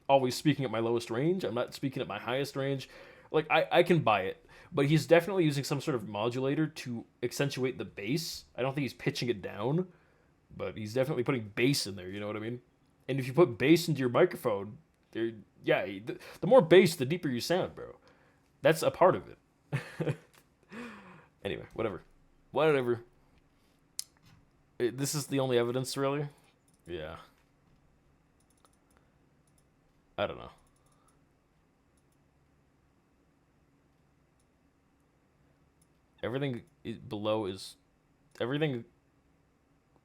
always speaking at my lowest range. I'm not speaking at my highest range. Like, I can buy it. But he's definitely using some sort of modulator to accentuate the bass. I don't think he's pitching it down, but he's definitely putting bass in there, you know what I mean? And if you put bass into your microphone, the more bass, the deeper you sound, bro. That's a part of it. Anyway, whatever. Whatever. This is the only evidence, really? Yeah. I don't know. Everything below is... Everything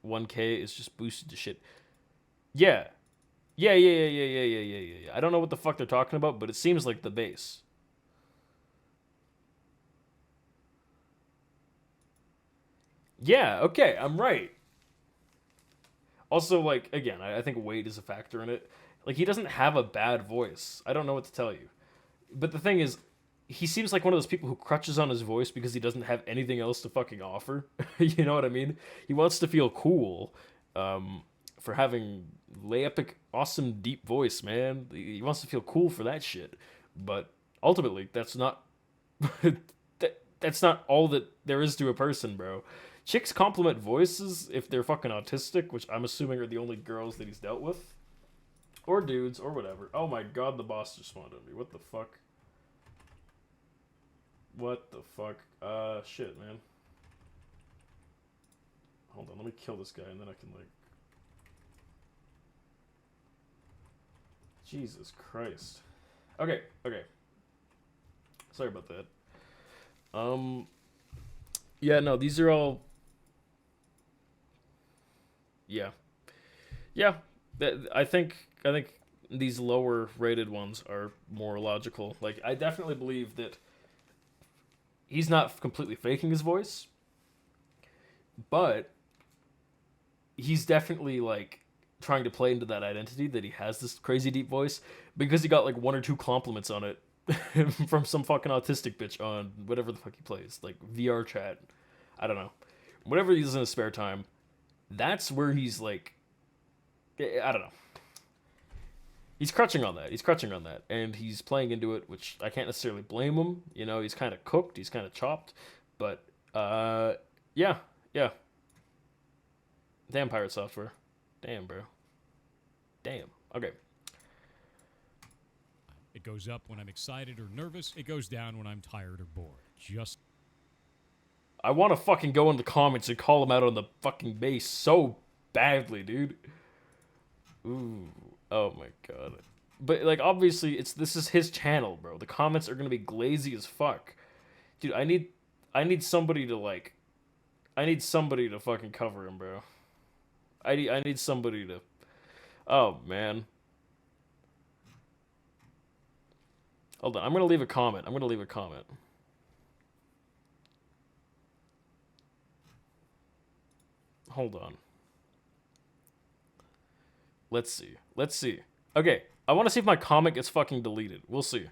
1K is just boosted to shit. Yeah. Yeah. I don't know what the fuck they're talking about, but it seems like the bass. Yeah, okay, I'm right. Also, like, again, I think weight is a factor in it. Like, he doesn't have a bad voice. I don't know what to tell you. But the thing is, he seems like one of those people who crutches on his voice because he doesn't have anything else to fucking offer. You know what I mean? He wants to feel cool for having epic, awesome, deep voice, man. He wants to feel cool for that shit. But ultimately, that's not... that's not all that there is to a person, bro. Chicks compliment voices if they're fucking autistic, which I'm assuming are the only girls that he's dealt with. Or dudes, or whatever. Oh my god, the boss just spawned on me. What the fuck? What the fuck? Shit, man. Hold on, let me kill this guy and then I can, like... Jesus Christ. Okay. Sorry about that. Yeah, no, these are all... Yeah. I think these lower rated ones are more logical. Like, I definitely believe that he's not completely faking his voice, but he's definitely, like, trying to play into that identity that he has this crazy deep voice because he got, like, 1 or 2 compliments on it from some fucking autistic bitch on whatever the fuck he plays, like VR chat. I don't know. Whatever he does in his spare time, that's where he's, like, I don't know. He's crutching on that, and he's playing into it, which I can't necessarily blame him. You know, he's kind of cooked, he's kind of chopped, but, yeah. Damn Pirate Software. Damn, bro. Damn. Okay. It goes up when I'm excited or nervous. It goes down when I'm tired or bored. Just... I want to fucking go in the comments and call him out on the fucking bass so badly, dude. Ooh. Oh my god. But, like, obviously, this is his channel, bro. The comments are gonna be glazy as fuck. Dude, I need somebody to, like... I need somebody to fucking cover him, bro. I need somebody to... Oh, man. Hold on, I'm gonna leave a comment. Hold on. Let's see. Okay, I want to see if my comment gets fucking deleted. We'll see.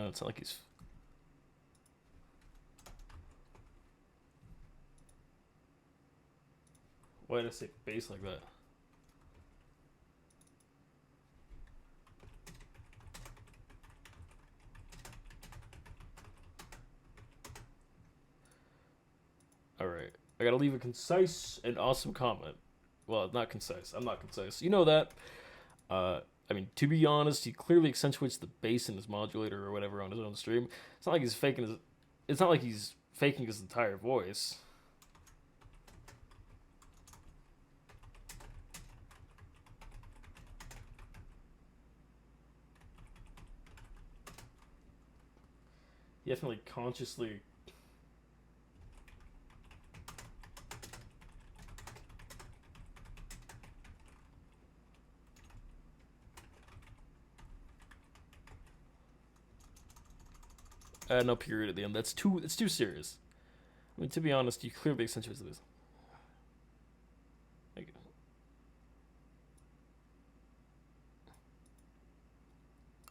It's not like he's... Why did I say bass like that? Alright. I gotta leave a concise and awesome comment. Well, not concise. I'm not concise. You know that. I mean, to be honest, he clearly accentuates the bass in his modulator or whatever on his own stream. It's not like he's faking his... It's not like he's faking his entire voice. He definitely consciously. No period at the end. That's too. It's too serious. I mean, to be honest, you clearly accentuate this.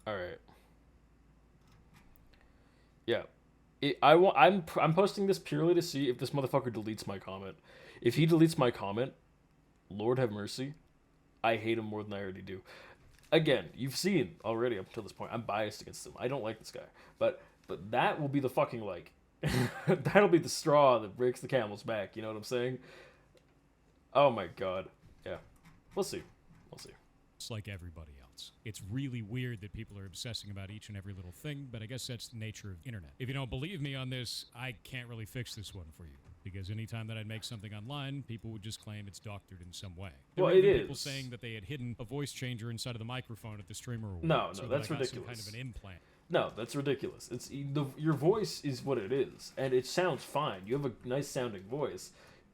All right. Yeah. I'm posting this purely to see if this motherfucker deletes my comment. If he deletes my comment, Lord have mercy, I hate him more than I already do. Again, you've seen already up until this point, I'm biased against him. I don't like this guy. But that will be the fucking, like, that'll be the straw that breaks the camel's back, you know what I'm saying? Oh my god. Yeah. We'll see. We'll see. It's like everybody else. It's really weird that people are obsessing about each and every little thing, but I guess that's the nature of the internet. If you don't believe me on this, I can't really fix this one for you. Because anytime that I'd make something online, people would just claim it's doctored in some way. There Well, were it is. people saying that they had hidden a voice changer inside of the microphone at the streamer award, No, so that's that I got some ridiculous. kind of an implant. No, that's ridiculous. Your voice is what it is, and it sounds fine. You have a nice sounding voice,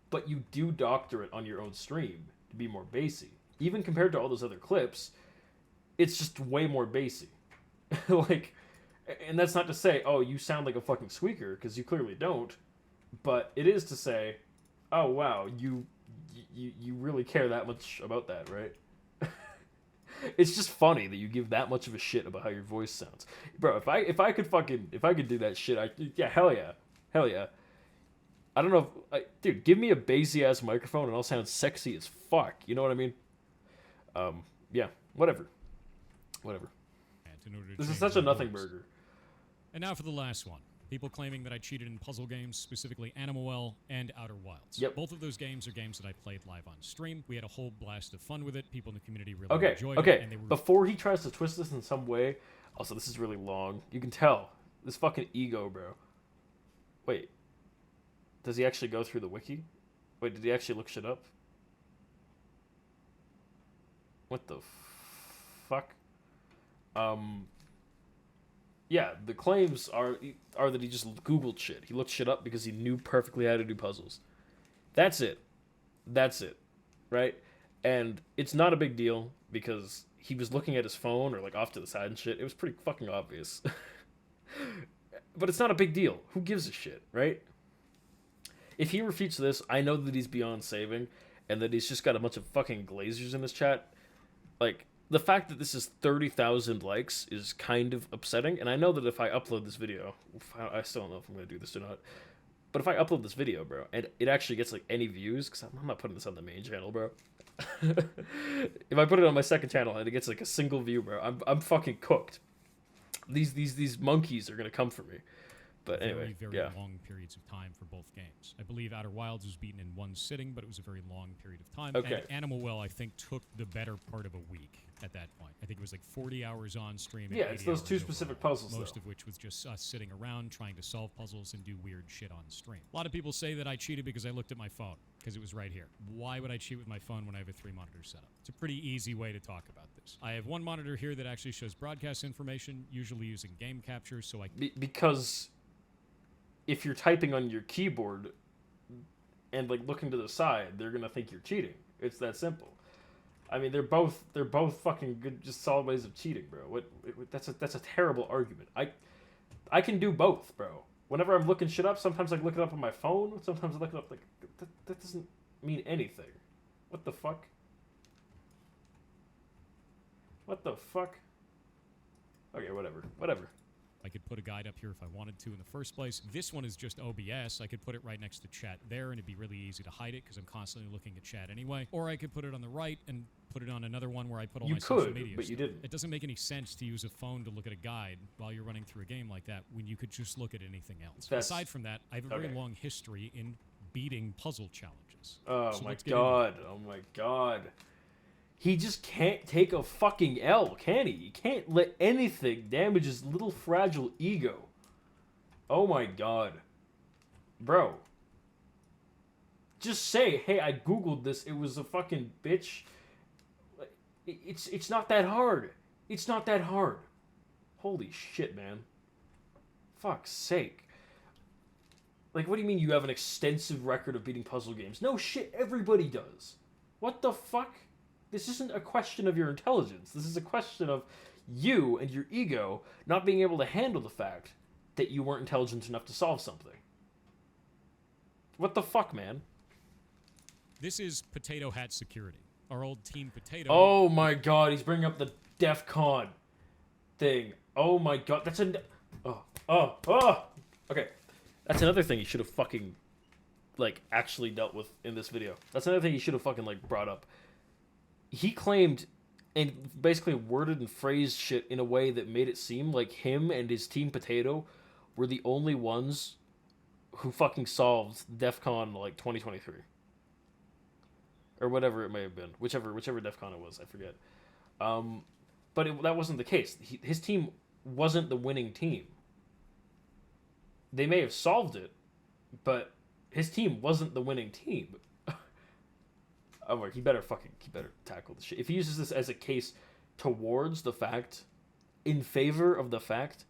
but you do doctor it on your own stream to be more bassy. Even compared to all those other clips, it's just way more bassy. Like, and that's not to say, oh, you sound like a fucking squeaker, because you clearly don't. But it is to say, oh wow, you really care that much about that, right? It's just funny that you give that much of a shit about how your voice sounds, bro. If I could do that shit, yeah, hell yeah. I don't know, dude, give me a bassy ass microphone and I'll sound sexy as fuck. You know what I mean? Yeah, whatever. This is such a nothing burger. And now for the last one. People claiming that I cheated in puzzle games, specifically Animal Well and Outer Wilds. Yep. Both of those games are games that I played live on stream. We had a whole blast of fun with it. People in the community really enjoyed it. And they were Before he tries to twist this in some way, also, this is really long. You can tell. This fucking ego, bro. Wait. Does he actually go through the wiki? Wait, did he actually look shit up? What the fuck? Yeah, the claims are that he just Googled shit. He looked shit up because he knew perfectly how to do puzzles. That's it. Right? And it's not a big deal because he was looking at his phone or like off to the side and shit. It was pretty fucking obvious. But it's not a big deal. Who gives a shit, right? If he refutes this, I know that he's beyond saving and that he's just got a bunch of fucking glazers in his chat. Like, the fact that this is 30,000 likes is kind of upsetting, and I know that if I upload this video, I still don't know if I'm going to do this or not, but if I upload this video, bro, and it actually gets, like, any views, because I'm not putting this on the main channel, bro. If I put it on my second channel and it gets, like, a single view, bro, I'm fucking cooked. These monkeys are going to come for me. But anyway, very yeah. long periods of time for both games. I believe Outer Wilds was beaten in one sitting, but it was a very long period of time. Okay. And Animal Well, I think, took the better part of a week at that point. I think it was like 40 hours on stream. Yeah, it's those two specific puzzles, most though. of which was just us sitting around trying to solve puzzles and do weird shit on stream. A lot of people say that I cheated because I looked at my phone, because it was right here. Why would I cheat with my phone when I have a 3-monitor setup? It's a pretty easy way to talk about this. I have one monitor here that actually shows broadcast information, usually using game capture, so I... Because if you're typing on your keyboard and like looking to the side, they're gonna think you're cheating. It's that simple. I mean, they're both fucking good, just solid ways of cheating, bro. That's a terrible argument. I can do both, bro. Whenever I'm looking shit up, sometimes I look it up on my phone. Sometimes I look it up like that doesn't mean anything. What the fuck? What the fuck? Okay, whatever. I could put a guide up here if I wanted to in the first place. This one is just OBS. I could put it right next to chat there, and it'd be really easy to hide it because I'm constantly looking at chat anyway. Or I could put it on the right and put it on another one where I put all my social media but you stuff. didn't. It doesn't make any sense to use a phone to look at a guide while you're running through a game like that when you could just look at anything else. Aside from that, I have a very long history in beating puzzle challenges. Oh So my let's get into it. god. Oh my god. He just can't take a fucking L, can he? He can't let anything damage his little fragile ego. Oh my god. Bro. Just say, hey, I googled this. It was a fucking bitch. It's not that hard. It's not that hard. Holy shit, man. Fuck's sake. Like, what do you mean you have an extensive record of beating puzzle games? No shit, everybody does. What the fuck? This isn't a question of your intelligence. This is a question of you and your ego not being able to handle the fact that you weren't intelligent enough to solve something. What the fuck, man? This is Potato Hat Security. Our old Team Potato. Oh my god, he's bringing up the DEF CON thing. Oh my god, that's a... Okay, that's another thing he should have fucking, like, actually dealt with in this video. That's another thing he should have fucking, like, brought up. He claimed and basically worded and phrased shit in a way that made it seem like him and his Team Potato were the only ones who fucking solved DEF CON, like, 2023. Or whatever it may have been. Whichever DEF CON it was, I forget. But that wasn't the case. His team wasn't the winning team. They may have solved it, but his team wasn't the winning team. Oh my, he better tackle the shit. If he uses this as a case towards the fact, in favor of the fact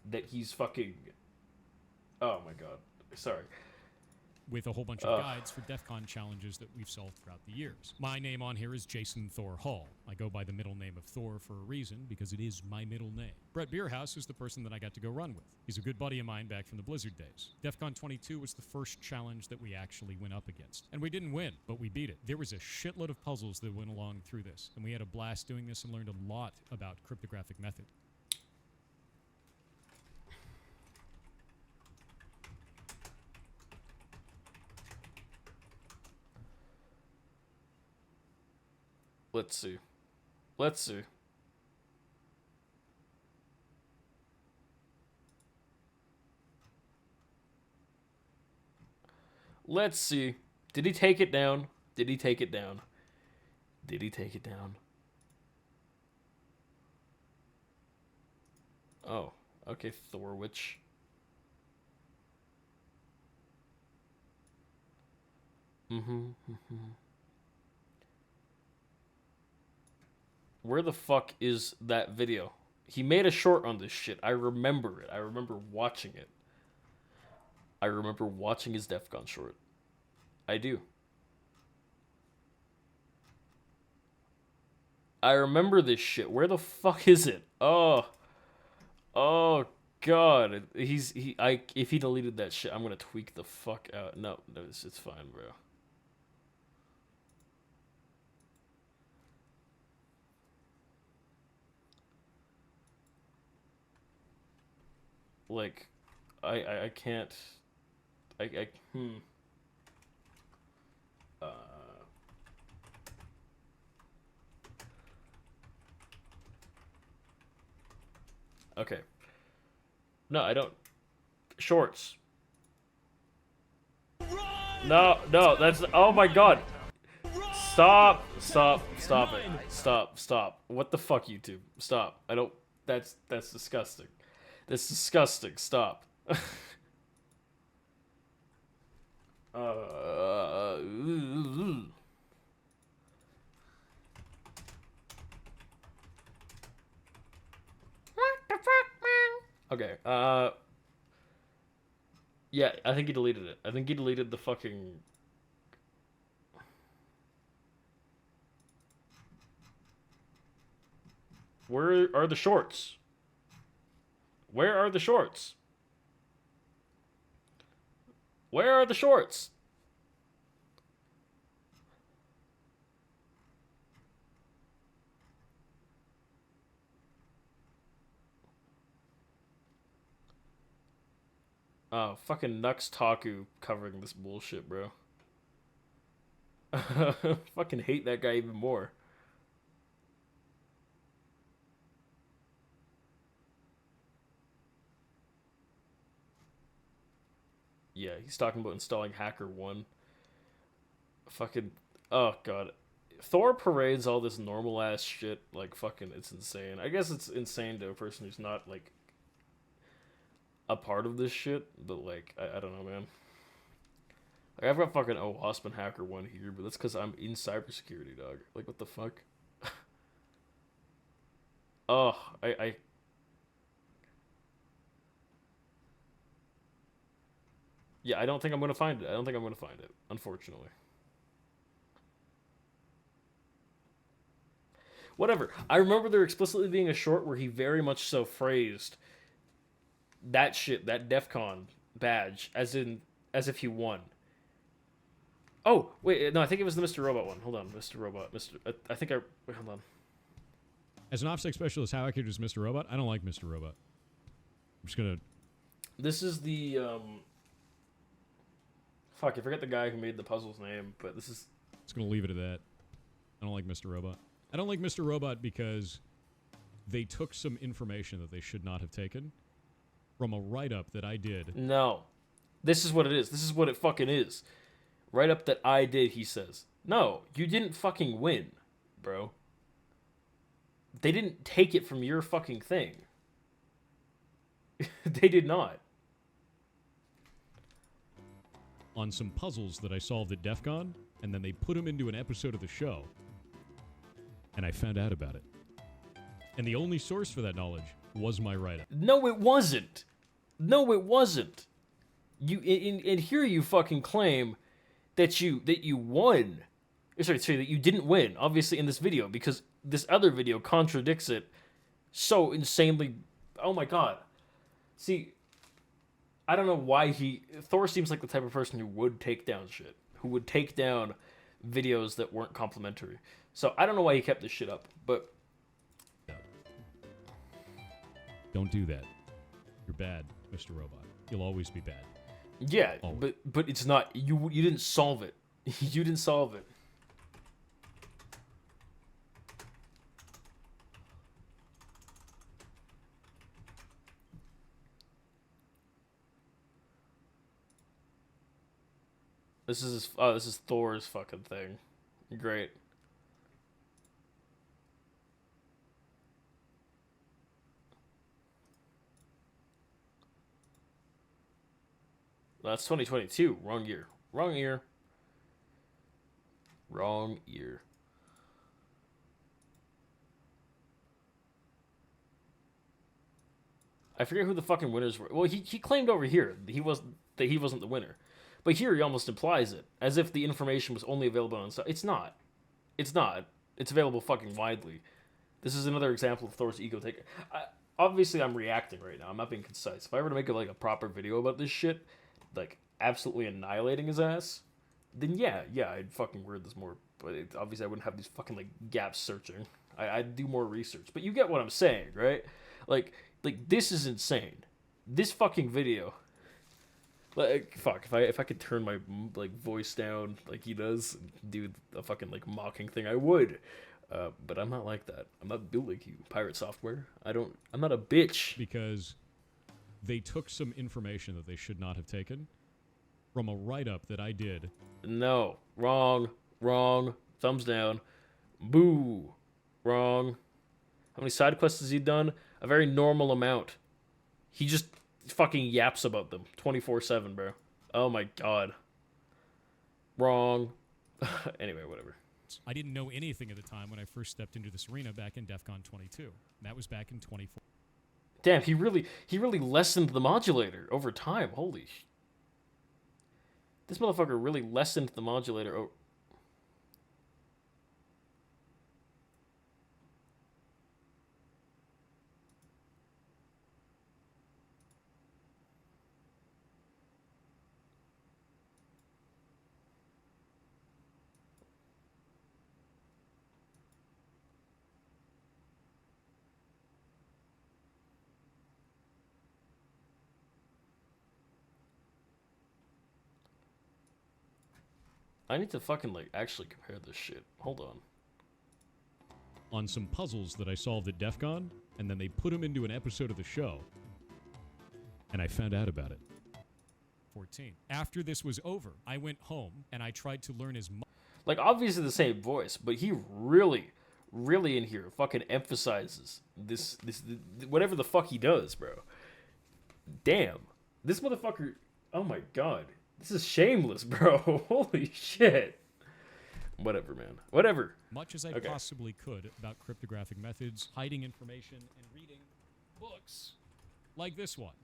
that he's fucking... Oh my god. Sorry. With a whole bunch of guides for DEF CON challenges that we've solved throughout the years. My name on here is Jason Thor Hall. I go by the middle name of Thor for a reason, because it is my middle name. Brett Beerhouse is the person that I got to go run with. He's a good buddy of mine back from the Blizzard days. DEF CON 22 was the first challenge that we actually went up against. And we didn't win, but we beat it. There was a shitload of puzzles that went along through this, and we had a blast doing this and learned a lot about cryptographic method. Let's see. Let's see. Let's see. Did he take it down? Did he take it down? Did he take it down? Oh, okay, Thorwich. Where the fuck is that video? He made a short on this shit. I remember it. I remember watching it. I remember watching his DEF CON short. I do. I remember this shit. Where the fuck is it? Oh god. If he deleted that shit, I'm gonna tweak the fuck out. No, it's fine, bro. Like, I can't. Okay. No, I don't. Shorts. No, that's. Oh my god. Stop it. Stop. What the fuck, YouTube? Stop. I don't. That's disgusting. That's disgusting. Stop. Okay, yeah, I think he deleted it. I think he deleted the fucking... Where are the shorts? Where are the shorts? Where are the shorts? Oh, fucking Nux Taku covering this bullshit, bro. Fucking hate that guy even more. Yeah, he's talking about installing HackerOne. Fucking... Oh, God. Thor parades all this normal-ass shit. Like, fucking, it's insane. I guess it's insane to a person who's not, like, a part of this shit. But, like, I don't know, man. Like, I've got fucking OWASP and HackerOne here, but that's because I'm in cybersecurity, dog. Like, what the fuck? Oh, Yeah, I don't think I'm gonna find it. I don't think I'm gonna find it, unfortunately. Whatever. I remember there explicitly being a short where he very much so phrased that shit, that DEF CON badge, as if he won. Oh, wait, no, I think it was the Mr. Robot one. Hold on, Mr. Robot. I think I... Wait, hold on. As an OPSEC specialist, how accurate is Mr. Robot? I don't like Mr. Robot. I'm just gonna... This is the, Fuck, I forget the guy who made the puzzle's name, but this is... Just gonna leave it at that. I don't like Mr. Robot. I don't like Mr. Robot because they took some information that they should not have taken from a write-up that I did. No. This is what it is. This is what it fucking is. Write-up that I did, he says. No, you didn't fucking win, bro. They didn't take it from your fucking thing. They did not. On some puzzles that I solved at DEF CON, and then they put them into an episode of the show. And I found out about it. And the only source for that knowledge was my write-up. No, it wasn't. No, it wasn't. You and here you fucking claim that you won. Sorry, that you didn't win. Obviously, in this video, because this other video contradicts it so insanely. Oh my god. See, I don't know why Thor seems like the type of person who would take down shit, who would take down videos that weren't complimentary. So I don't know why he kept this shit up, but don't do that. You're bad, Mr. Robot. You'll always be bad. Yeah, always. but it's not. You didn't solve it. You didn't solve it. This is Thor's fucking thing. Great. That's 2022. Wrong year. Wrong year. Wrong year. I forget who the fucking winners were. Well, he claimed over here that he wasn't the winner. But here he almost implies it, as if the information was only available on... It's not. It's not. It's available fucking widely. This is another example of Thor's ego taker. Obviously, I'm reacting right now. I'm not being concise. If I were to make a proper video about this shit, like, absolutely annihilating his ass, then yeah, I'd fucking word this more. But obviously, I wouldn't have these fucking, like, gaps searching. I'd do more research. But you get what I'm saying, right? Like, this is insane. This fucking video... Like, fuck, if I could turn my, like, voice down like he does, and do a fucking, like, mocking thing, I would. But I'm not like that. I'm not built like you, Pirate Software. I'm not a bitch. Because they took some information that they should not have taken from a write-up that I did. No. Wrong. Wrong. Thumbs down. Boo. Wrong. How many side quests has he done? A very normal amount. He just... fucking yaps about them 24/7, bro. Oh my god. Wrong. Anyway, whatever. I didn't know anything at the time when I first stepped into this arena back in DEF CON 22. That was back in 24. Damn, he really lessened the modulator over time. Holy this motherfucker really lessened the modulator over... I need to fucking, like, actually compare this shit. Hold on. On some puzzles that I solved at DEF CON, and then they put them into an episode of the show. And I found out about it. 14. After this was over, I went home, and I tried to learn as much... Like, obviously the same voice, but he really in here fucking emphasizes this whatever the fuck he does, bro. Damn. This motherfucker... Oh my god. This is shameless, bro. Holy shit. Whatever, man. Whatever. Much as I possibly could about cryptographic methods, hiding information, and reading books like this one.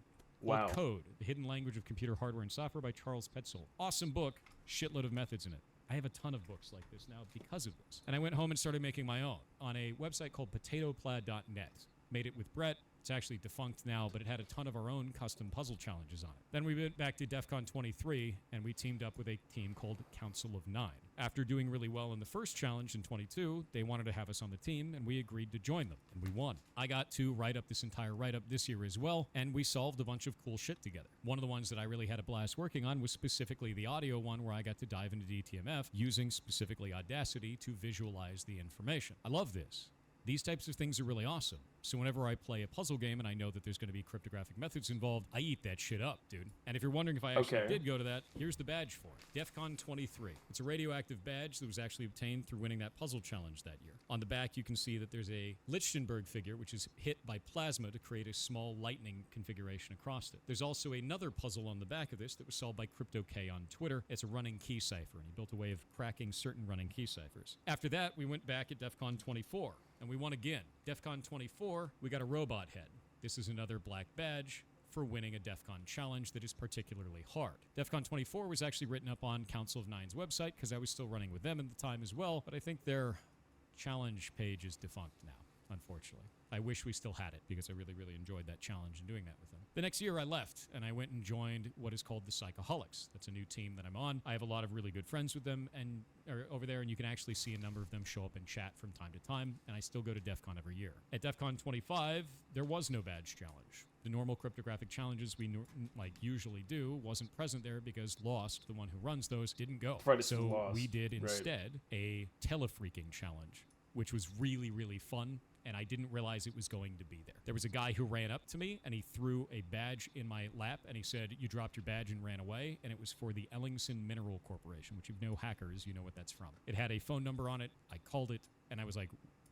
Wow. called Code, The Hidden Language of Computer Hardware and Software by Charles Petzold. Awesome book, shitload of methods in it. I have a ton of books like this now because of this. And I went home and started making my own on a website called potatoplaid.net. Made it with Brett. It's actually defunct now, but it had a ton of our own custom puzzle challenges on it. Then we went back to DEF CON 23, and we teamed up with a team called Council of Nine. After doing really well in the first challenge in 22, they wanted to have us on the team, and we agreed to join them, and we won. I got to write up this entire write-up this year as well, and we solved a bunch of cool shit together. One of the ones that I really had a blast working on was specifically the audio one, where I got to dive into DTMF using specifically Audacity to visualize the information. I love this. These types of things are really awesome. So whenever I play a puzzle game and I know that there's going to be cryptographic methods involved, I eat that shit up, dude. And if you're wondering if I actually did go to that, here's the badge for it. DEF CON 23. It's a radioactive badge that was actually obtained through winning that puzzle challenge that year. On the back, you can see that there's a Lichtenberg figure, which is hit by plasma to create a small lightning configuration across it. There's also another puzzle on the back of this that was solved by CryptoK on Twitter. It's a running key cipher, and he built a way of cracking certain running key ciphers. After that, we went back at DEF CON 24. And we won again. DEF CON 24, we got a robot head. This is another black badge for winning a DEF CON challenge that is particularly hard. DEF CON 24 was actually written up on Council of Nine's website because I was still running with them at the time as well, but I think their challenge page is defunct now, unfortunately. I wish we still had it because I really, really enjoyed that challenge and doing that with them. The next year I left and I went and joined what is called the Psychoholics. That's a new team that I'm on. I have a lot of really good friends with them and over there, and you can actually see a number of them show up in chat from time to time, and I still go to DEF CON every year. At DEF CON 25, there was no badge challenge. The normal cryptographic challenges we usually do wasn't present there because Lost, the one who runs those, didn't go. So we did instead a telefreaking challenge, which was really, really fun, and I didn't realize it was going to be there. There was a guy who ran up to me, and he threw a badge in my lap, and he said, "You dropped your badge and ran away," and it was for the Ellingson Mineral Corporation, which if you know hackers, you know what that's from. It had a phone number on it. I called it, and I was like,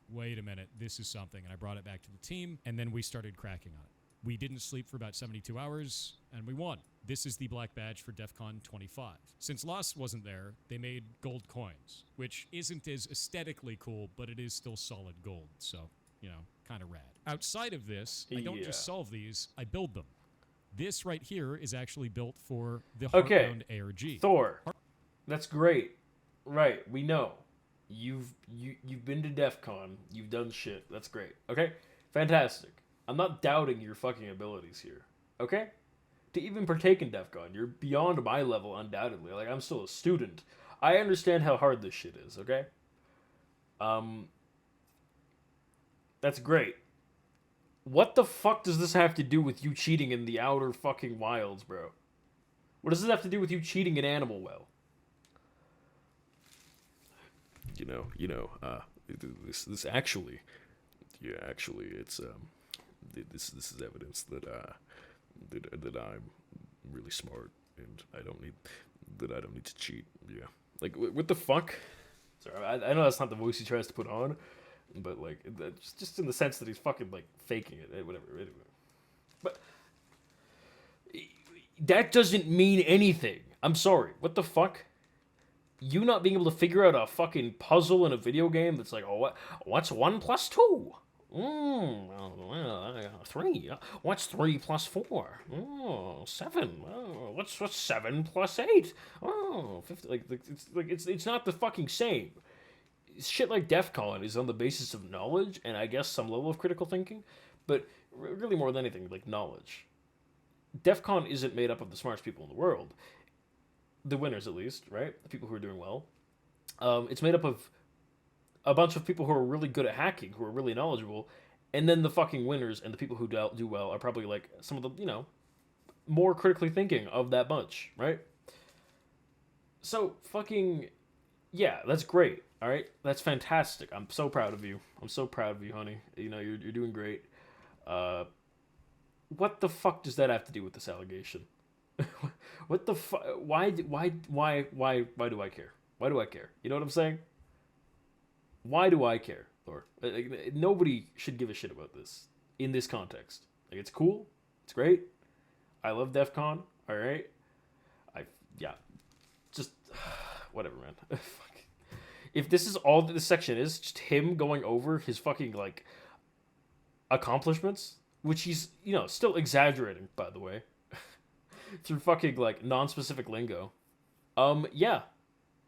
wait a minute, this is something, and I brought it back to the team, and then we started cracking on it. We didn't sleep for about 72 hours, and we won. This is the black badge for DEF CON 25. Since Lost wasn't there, they made gold coins, which isn't as aesthetically cool, but it is still solid gold, so, you know, kind of rad. Outside of this, I don't just solve these, I build them. This right here is actually built for the Heartbound ARG. Thor. That's great. Right, we know. You've been to DEF CON, you've done shit. That's great. Okay? Fantastic. I'm not doubting your fucking abilities here. Okay? To even partake in DEF CON, you're beyond my level, undoubtedly. Like, I'm still a student. I understand how hard this shit is, okay? That's great. What the fuck does this have to do with you cheating in the outer fucking wilds, bro? What does this have to do with you cheating in Animal Well? This actually, it's this is evidence that that I'm really smart and I don't need to cheat. Yeah, like what the fuck? Sorry, I know that's not the voice he tries to put on, but like just in the sense that he's fucking like faking it, whatever. Anyway. But that doesn't mean anything. I'm sorry. What the fuck? You not being able to figure out a fucking puzzle in a video game that's like, oh, what's 1 plus 2? 3. What's 3 plus 4? 7. What's 7 plus 8? 50. It's not the fucking same. Shit like DEF CON is on the basis of knowledge and I guess some level of critical thinking, but really more than anything, like knowledge. DEF CON isn't made up of the smartest people in the world. The winners, at least, right? The people who are doing well. It's made up of a bunch of people who are really good at hacking, who are really knowledgeable, and then the fucking winners and the people who do well are probably like some of the, more critically thinking of that bunch, right? So, fucking, yeah, that's great, all right? That's fantastic. I'm so proud of you. I'm so proud of you, honey. You're doing great. What the fuck does that have to do with this allegation? What the fuck? Why do I care? Why do I care? You know what I'm saying? Why do I care, Thor? Nobody should give a shit about this in this context. Like, it's cool. It's great. I love DEF CON. All right. Just whatever, man. Fuck. If this is all that this section is, just him going over his fucking like accomplishments, which he's still exaggerating, by the way. through fucking like non-specific lingo. Yeah,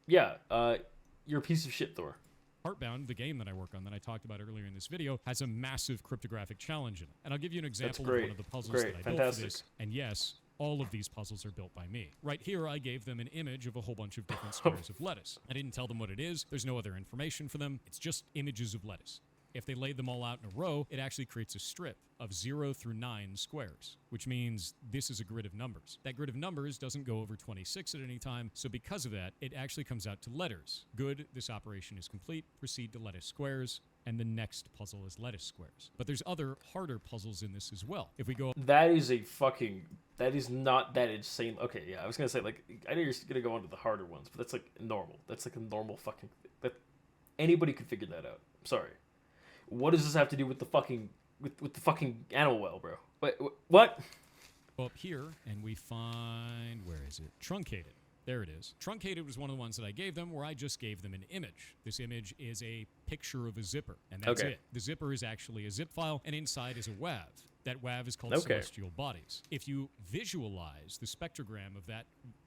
you're a piece of shit, Thor. Heartbound, the game that I work on that I talked about earlier in this video, has a massive cryptographic challenge in it. And I'll give you an example of one of the puzzles that I built for this. And yes, all of these puzzles are built by me. Right here, I gave them an image of a whole bunch of different squares of lettuce. I didn't tell them what it is. There's no other information for them. It's just images of lettuce. If they laid them all out in a row, it actually creates a strip of 0 through 9 squares, which means this is a grid of numbers. That grid of numbers doesn't go over 26 at any time, so because of that, it actually comes out to letters. Good, this operation is complete. Proceed to lettuce squares, and the next puzzle is lettuce squares. But there's other harder puzzles in this as well. If we go... That is not that insane. Okay, yeah, I was gonna say, like, I know you're gonna go on to the harder ones, but that's, like, normal. That's, like, a normal fucking... That anybody could figure that out. I'm sorry. What does this have to do with the fucking with the fucking animal well, bro? What? Go up here and we find, where is it? Truncated. There it is. Truncated was one of the ones that I gave them, where I just gave them an image. This image is a picture of a zipper, and that's it. The zipper is actually a zip file, and inside is a WAV. That WAV is called celestial bodies. If you visualize the spectrogram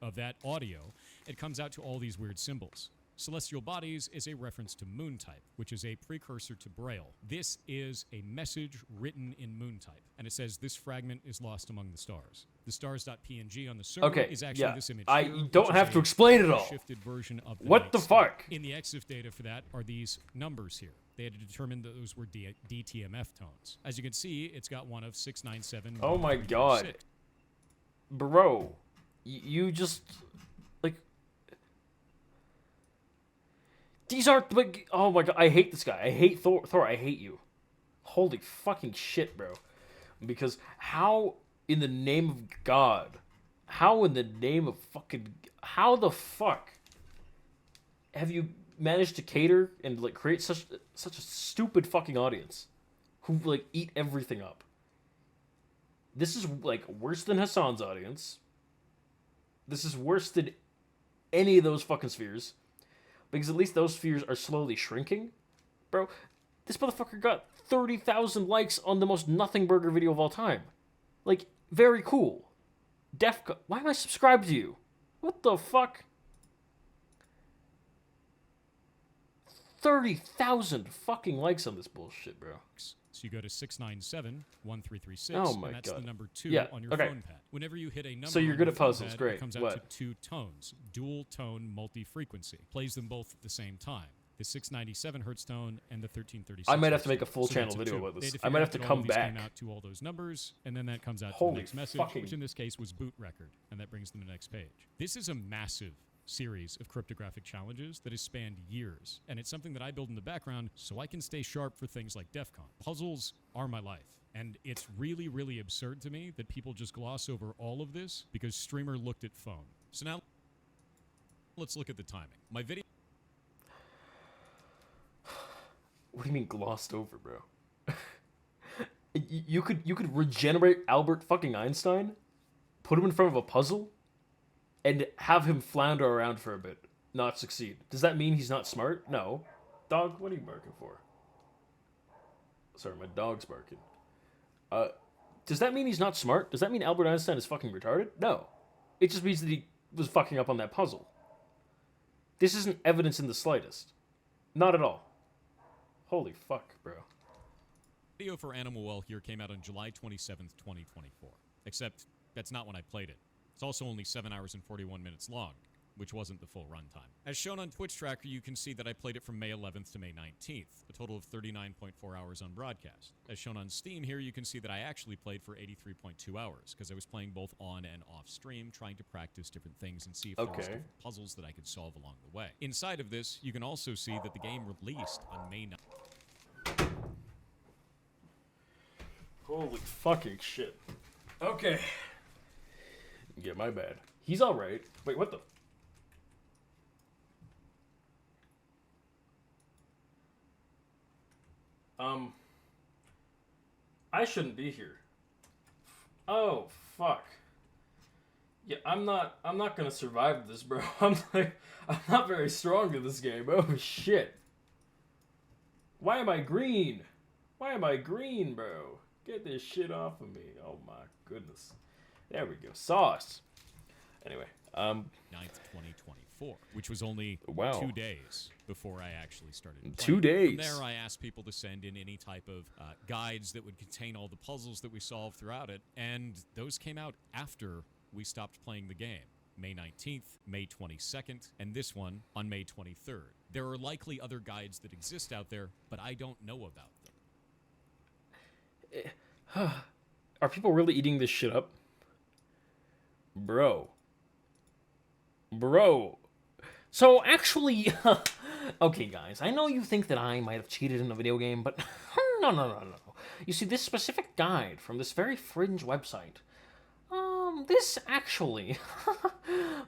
of that audio, it comes out to all these weird symbols. Celestial bodies is a reference to moon type, which is a precursor to Braille. This is a message written in moon type, and it says this fragment is lost among the stars. The stars.png on the server is actually this image. I don't have to explain it all. Shifted version of the what the fuck? In the EXIF data for that are these numbers here. They had to determine that those were DTMF tones. As you can see, it's got one of 697. Oh my god. Bro, you just... These aren't like, oh my god, I hate this guy. I hate Thor. I hate you. Holy fucking shit, bro. Because how in the name of God, how in the name of fucking, how the fuck have you managed to cater and like create such a stupid fucking audience who like eat everything up? This is like worse than Hassan's audience. This is worse than any of those fucking spheres. Because at least those spheres are slowly shrinking. Bro, this motherfucker got 30,000 likes on the most nothing burger video of all time. Like, very cool. Why am I subscribed to you? What the fuck? 30,000 fucking likes on this bullshit, bro. So you go to 697-1336, and that's the number 2 on your phone pad. Whenever you hit a number, so you're good at puzzles, pad, great. It comes out to 2 tones, dual tone multi-frequency. Plays them both at the same time. The 697 hertz tone and the 1336. I might have to make a full channel video about this. I might have to come back. Came out to all those numbers, and then that comes out to the next message, which in this case was boot record, and that brings them to the next page. This is a massive series of cryptographic challenges that has spanned years, and it's something that I build in the background so I can stay sharp for things like DEF CON. Puzzles are my life, and it's really, really absurd to me that people just gloss over all of this because Streamer looked at phone. So now, let's look at the timing. My video... What do you mean glossed over, bro? you could regenerate Albert fucking Einstein, put him in front of a puzzle, and have him flounder around for a bit, not succeed. Does that mean he's not smart? No. Dog, what are you barking for? Sorry, my dog's barking. Does that mean he's not smart? Does that mean Albert Einstein is fucking retarded? No. It just means that he was fucking up on that puzzle. This isn't evidence in the slightest. Not at all. Holy fuck, bro. Video for Animal Well here came out on July 27th, 2024. Except, that's not when I played it. It's also only 7 hours and 41 minutes long, which wasn't the full runtime. As shown on Twitch Tracker, you can see that I played it from May 11th to May 19th, a total of 39.4 hours on broadcast. As shown on Steam here, you can see that I actually played for 83.2 hours, because I was playing both on and off stream, trying to practice different things and see if there was different puzzles that I could solve along the way. Inside of this, you can also see that the game released on May 9th. Holy fucking shit. Okay. Yeah, my bad. He's alright. Wait, what the... I shouldn't be here. Oh, fuck. Yeah, I'm not gonna survive this, bro. I'm not very strong in this game. Oh, shit. Why am I green? Why am I green, bro? Get this shit off of me. Oh, my goodness. There we go. Sauce. Anyway, 9th, 2024, which was only Wow. 2 days before I actually started playing. 2 days. From there, I asked people to send in any type of guides that would contain all the puzzles that we solved throughout it, and those came out after we stopped playing the game. May 19th, May 22nd, and this one on May 23rd. There are likely other guides that exist out there, but I don't know about them. Are people really eating this shit up? Bro. So actually, okay guys, I know you think that I might have cheated in a video game, but no. You see, this specific guide from this very fringe website, this actually,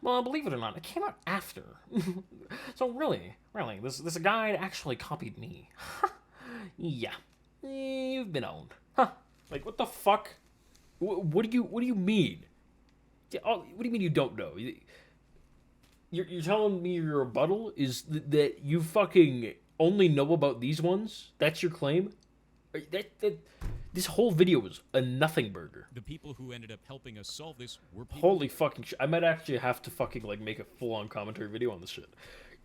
well, believe it or not, it came out after. So really, this guide actually copied me. Yeah, you've been owned. Huh? Like, what the fuck? What do you mean? What do you mean you don't know? You're telling me your rebuttal is that you fucking only know about these ones? That's your claim? This whole video was a nothing burger. The people who ended up helping us solve this were people... Holy fucking shit. I might actually have to fucking, like, make a full-on commentary video on this shit.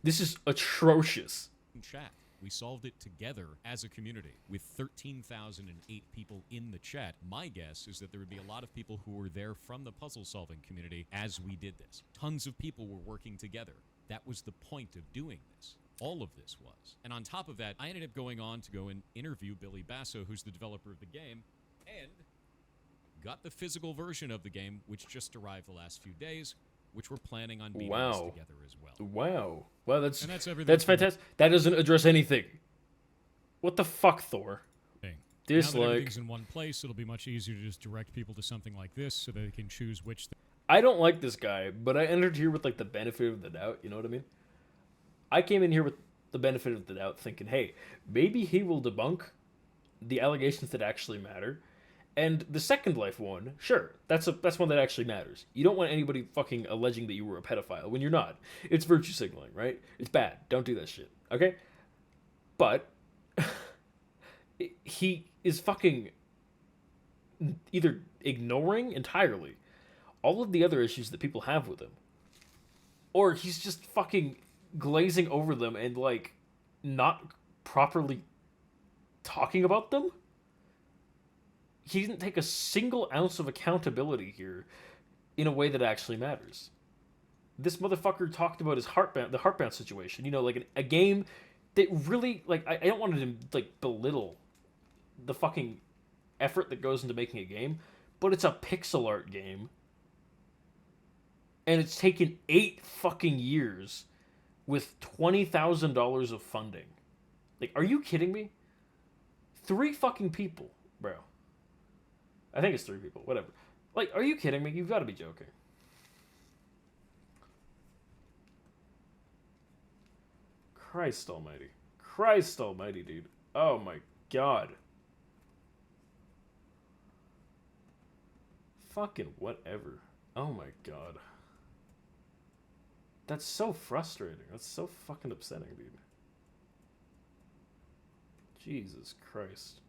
This is atrocious. In chat. We solved it together as a community with 13,008 people in the chat. My guess is that there would be a lot of people who were there from the puzzle-solving community as we did this. Tons of people were working together. That was the point of doing this. All of this was. And on top of that, I ended up going on to go and interview Billy Basso, who's the developer of the game, and got the physical version of the game, which just arrived the last few days, which we're planning on beating this together as well. Wow, that's everything. That's fantastic. That doesn't address anything. What the fuck, Thor? Now Dislike. that everything's in one place, it'll be much easier to just direct people to something like this so they can choose which... I don't like this guy, but I entered here with, like, the benefit of the doubt, you know what I mean? I came in here with the benefit of the doubt thinking, hey, maybe he will debunk the allegations that actually matter. And the Second Life one, sure, that's one that actually matters. You don't want anybody fucking alleging that you were a pedophile when you're not. It's virtue signaling, right? It's bad. Don't do that shit, okay? But he is fucking either ignoring entirely all of the other issues that people have with him, or he's just fucking glazing over them and, like, not properly talking about them. He didn't take a single ounce of accountability here in a way that actually matters. This motherfucker talked about his the Heartbound situation, you know, like a game that really, like, I don't want to, like, belittle the fucking effort that goes into making a game, but it's a pixel art game, and it's taken 8 fucking years with $20,000 of funding. Like, are you kidding me? 3 fucking people, bro. I think it's 3 people, whatever. Like, are you kidding me? You've got to be joking. Christ almighty. Christ almighty, dude. Oh my god. Fucking whatever. Oh my god. That's so frustrating. That's so fucking upsetting, dude. Jesus Christ.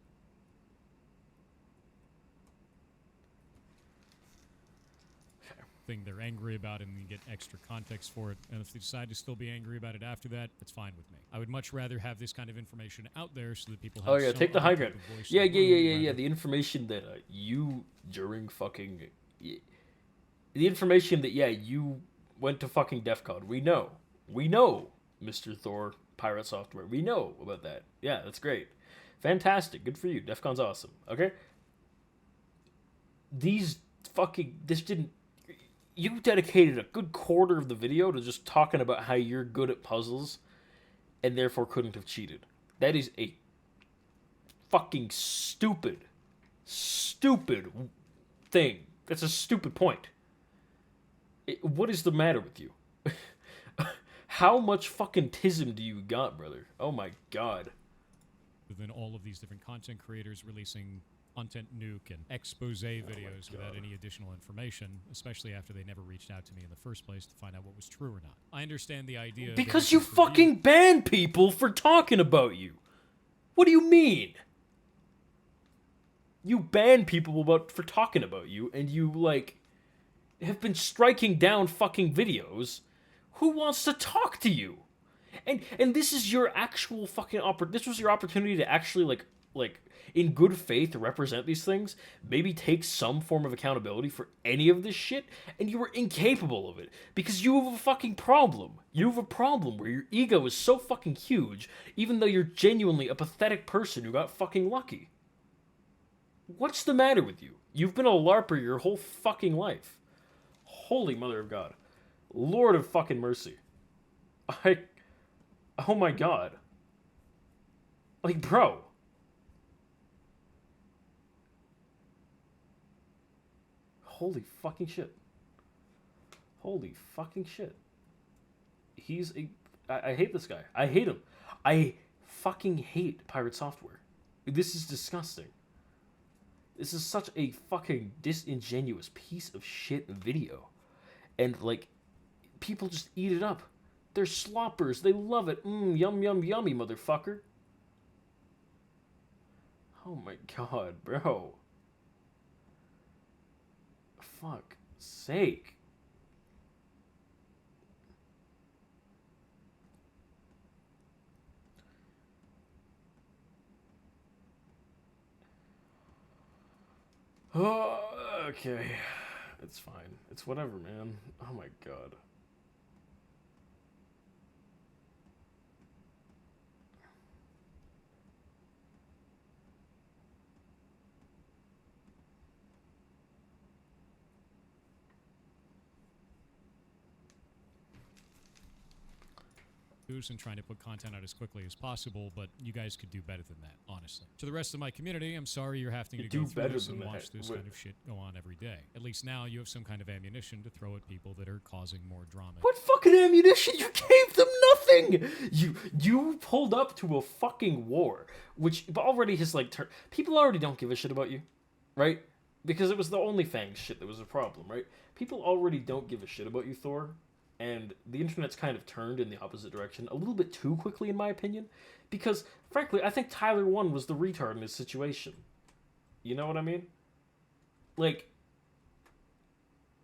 thing they're angry about and then get extra context for it. And if they decide to still be angry about it after that, that's fine with me. I would much rather have this kind of information out there so that people have some take the high ground. voice Yeah. in the room The information that you during fucking... The information that, you went to fucking DEF CON. We know, Mr. Thor, Pirate Software. We know about that. Yeah, that's great. Fantastic. Good for you. DEF CON's awesome. Okay? This didn't... You dedicated a good quarter of the video to just talking about how you're good at puzzles and therefore couldn't have cheated. That is a fucking stupid thing. That's a stupid point. What is the matter with you? How much fucking tism do you got, brother? Oh my god. Than all of these different content creators releasing content nuke and expose videos without any additional information, especially after they never reached out to me in the first place to find out what was true or not. I understand the idea... Because you fucking ban people for talking about you. What do you mean? You ban people for talking about you, and you, like... have been striking down fucking videos, who wants to talk to you? And this is your actual fucking this was your opportunity to actually like in good faith represent these things, maybe take some form of accountability for any of this shit, and you were incapable of it because you have a fucking problem. You have a problem where your ego is so fucking huge, even though you're genuinely a pathetic person who got fucking lucky. What's the matter with you? You've been a LARPer your whole fucking life. Holy mother of God. Lord of fucking mercy. Oh my God. Like, bro. Holy fucking shit. Holy fucking shit. He's a... I hate this guy. I hate him. I fucking hate Pirate Software. This is disgusting. This is such a fucking disingenuous piece of shit video. And, like, people just eat it up. They're sloppers. They love it. Yum, yum, yummy, motherfucker. Oh my God, bro. Fuck sake. Oh, okay. It's fine. It's whatever, man. Oh my God. And trying to put content out as quickly as possible, but you guys could do better than that, honestly. To the rest of my community, I'm sorry you're having to go through this and watch this kind of shit go on every day. At least now you have some kind of ammunition to throw at people that are causing more drama. What fucking ammunition? You gave them nothing! You pulled up to a fucking war, which already has, like, people already don't give a shit about you, right? Because it was the OnlyFans shit that was a problem, right? People already don't give a shit about you, Thor. And the internet's kind of turned in the opposite direction a little bit too quickly, in my opinion. Because, frankly, I think Tyler 1 was the retard in this situation. You know what I mean? Like,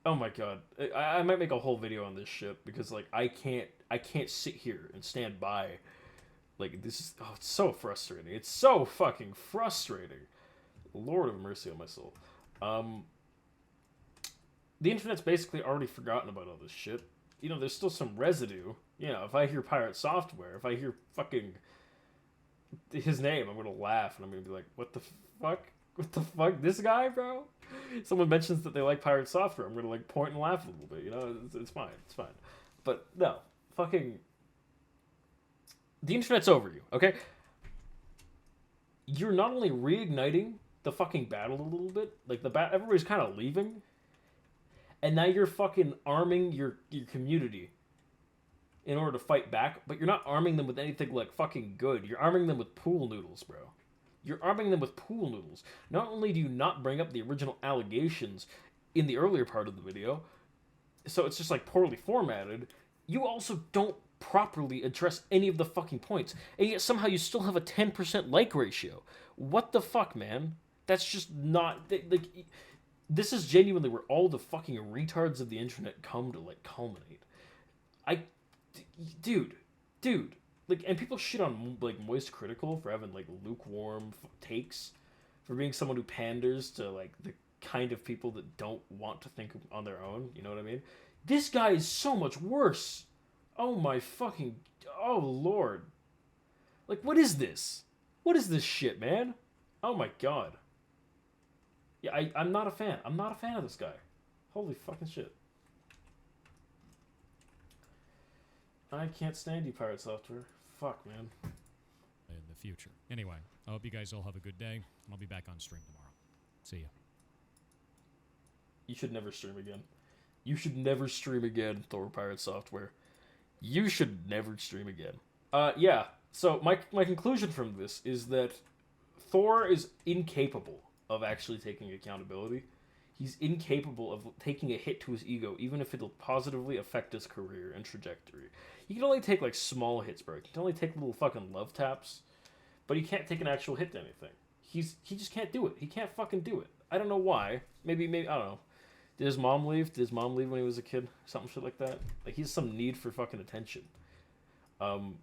oh my God. I might make a whole video on this shit, because, like, I can't sit here and stand by. Like, this is, oh, it's so frustrating. It's so fucking frustrating. Lord of mercy on my soul. The internet's basically already forgotten about all this shit. You know, there's still some residue. You know, if I hear Pirate Software, if I hear fucking his name, I'm gonna laugh and I'm gonna be like, what the fuck? What the fuck? This guy, bro? Someone mentions that they like Pirate Software, I'm gonna, like, point and laugh a little bit, you know? It's fine. It's fine. But, no. Fucking... The internet's over you, okay? You're not only reigniting the fucking battle a little bit, like, everybody's kind of leaving, and now you're fucking arming your community in order to fight back, but you're not arming them with anything, like, fucking good. You're arming them with pool noodles, bro. You're arming them with pool noodles. Not only do you not bring up the original allegations in the earlier part of the video, so it's just, like, poorly formatted, you also don't properly address any of the fucking points, and yet somehow you still have a 10% like ratio. What the fuck, man? That's just not, like... This is genuinely where all the fucking retards of the internet come to, like, culminate. Dude, like, and people shit on, like, Moist Critical for having, like, lukewarm takes, for being someone who panders to, like, the kind of people that don't want to think on their own, you know what I mean? This guy is so much worse. Oh my fucking, oh Lord. Like, what is this? What is this shit, man? Oh my God. Yeah, I'm not a fan. I'm not a fan of this guy. Holy fucking shit. I can't stand you, Pirate Software. Fuck, man. In the future. Anyway, I hope you guys all have a good day, and I'll be back on stream tomorrow. See ya. You should never stream again. You should never stream again, Thor Pirate Software. You should never stream again. Yeah. So my conclusion from this is that Thor is incapable of actually taking accountability. He's incapable of taking a hit to his ego, even if it'll positively affect his career and trajectory. He can only take, like, small hits, bro. He can only take little fucking love taps, but he can't take an actual hit to anything. He just can't do it. He can't fucking do it. I don't know why. Maybe, I don't know. Did his mom leave? Did his mom leave when he was a kid? Something shit like that. Like, he has some need for fucking attention. Oh,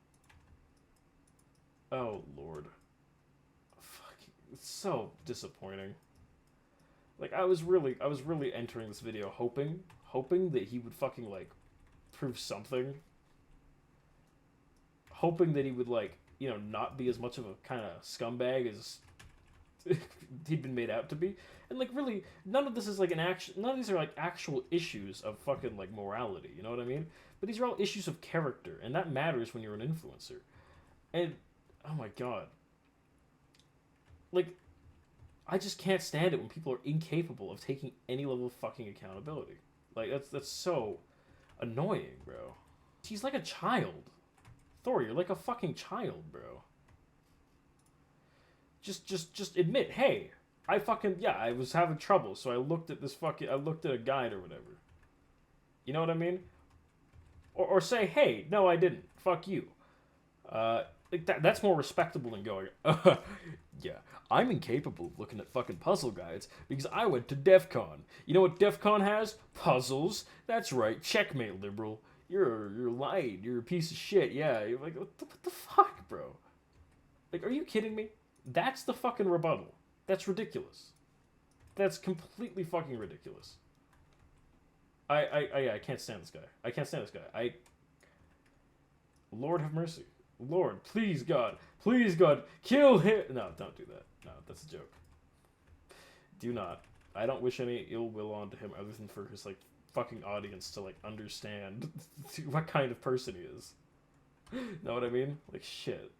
Lord. Fuck. It's so disappointing. Like, I was really entering this video hoping that he would fucking, like, prove something. Hoping that he would, like, you know, not be as much of a kind of scumbag as he'd been made out to be. And, like, really, none of this is, like, none of these are, like, actual issues of fucking, like, morality, you know what I mean? But these are all issues of character, and that matters when you're an influencer. And, oh my god. Like, I just can't stand it when people are incapable of taking any level of fucking accountability. Like, that's so annoying, bro. He's like a child. Thor, you're like a fucking child, bro. Just admit, hey, I was having trouble, so I looked at a guide or whatever. You know what I mean? Or say, hey, no, I didn't. Fuck you. Like that's more respectable than going, yeah, I'm incapable of looking at fucking puzzle guides because I went to DEF CON. You know what DEF CON has? Puzzles. That's right. Checkmate, liberal. You're lying. You're a piece of shit. Yeah. You're like, what the fuck, bro? Like, are you kidding me? That's the fucking rebuttal. That's ridiculous. That's completely fucking ridiculous. I can't stand this guy. I can't stand this guy. Lord have mercy. Lord, please God, kill him. No, don't do that. No, that's a joke. Do not. I don't wish any ill will onto him other than for his, like, fucking audience to, like, understand what kind of person he is. Know what I mean? Like, shit.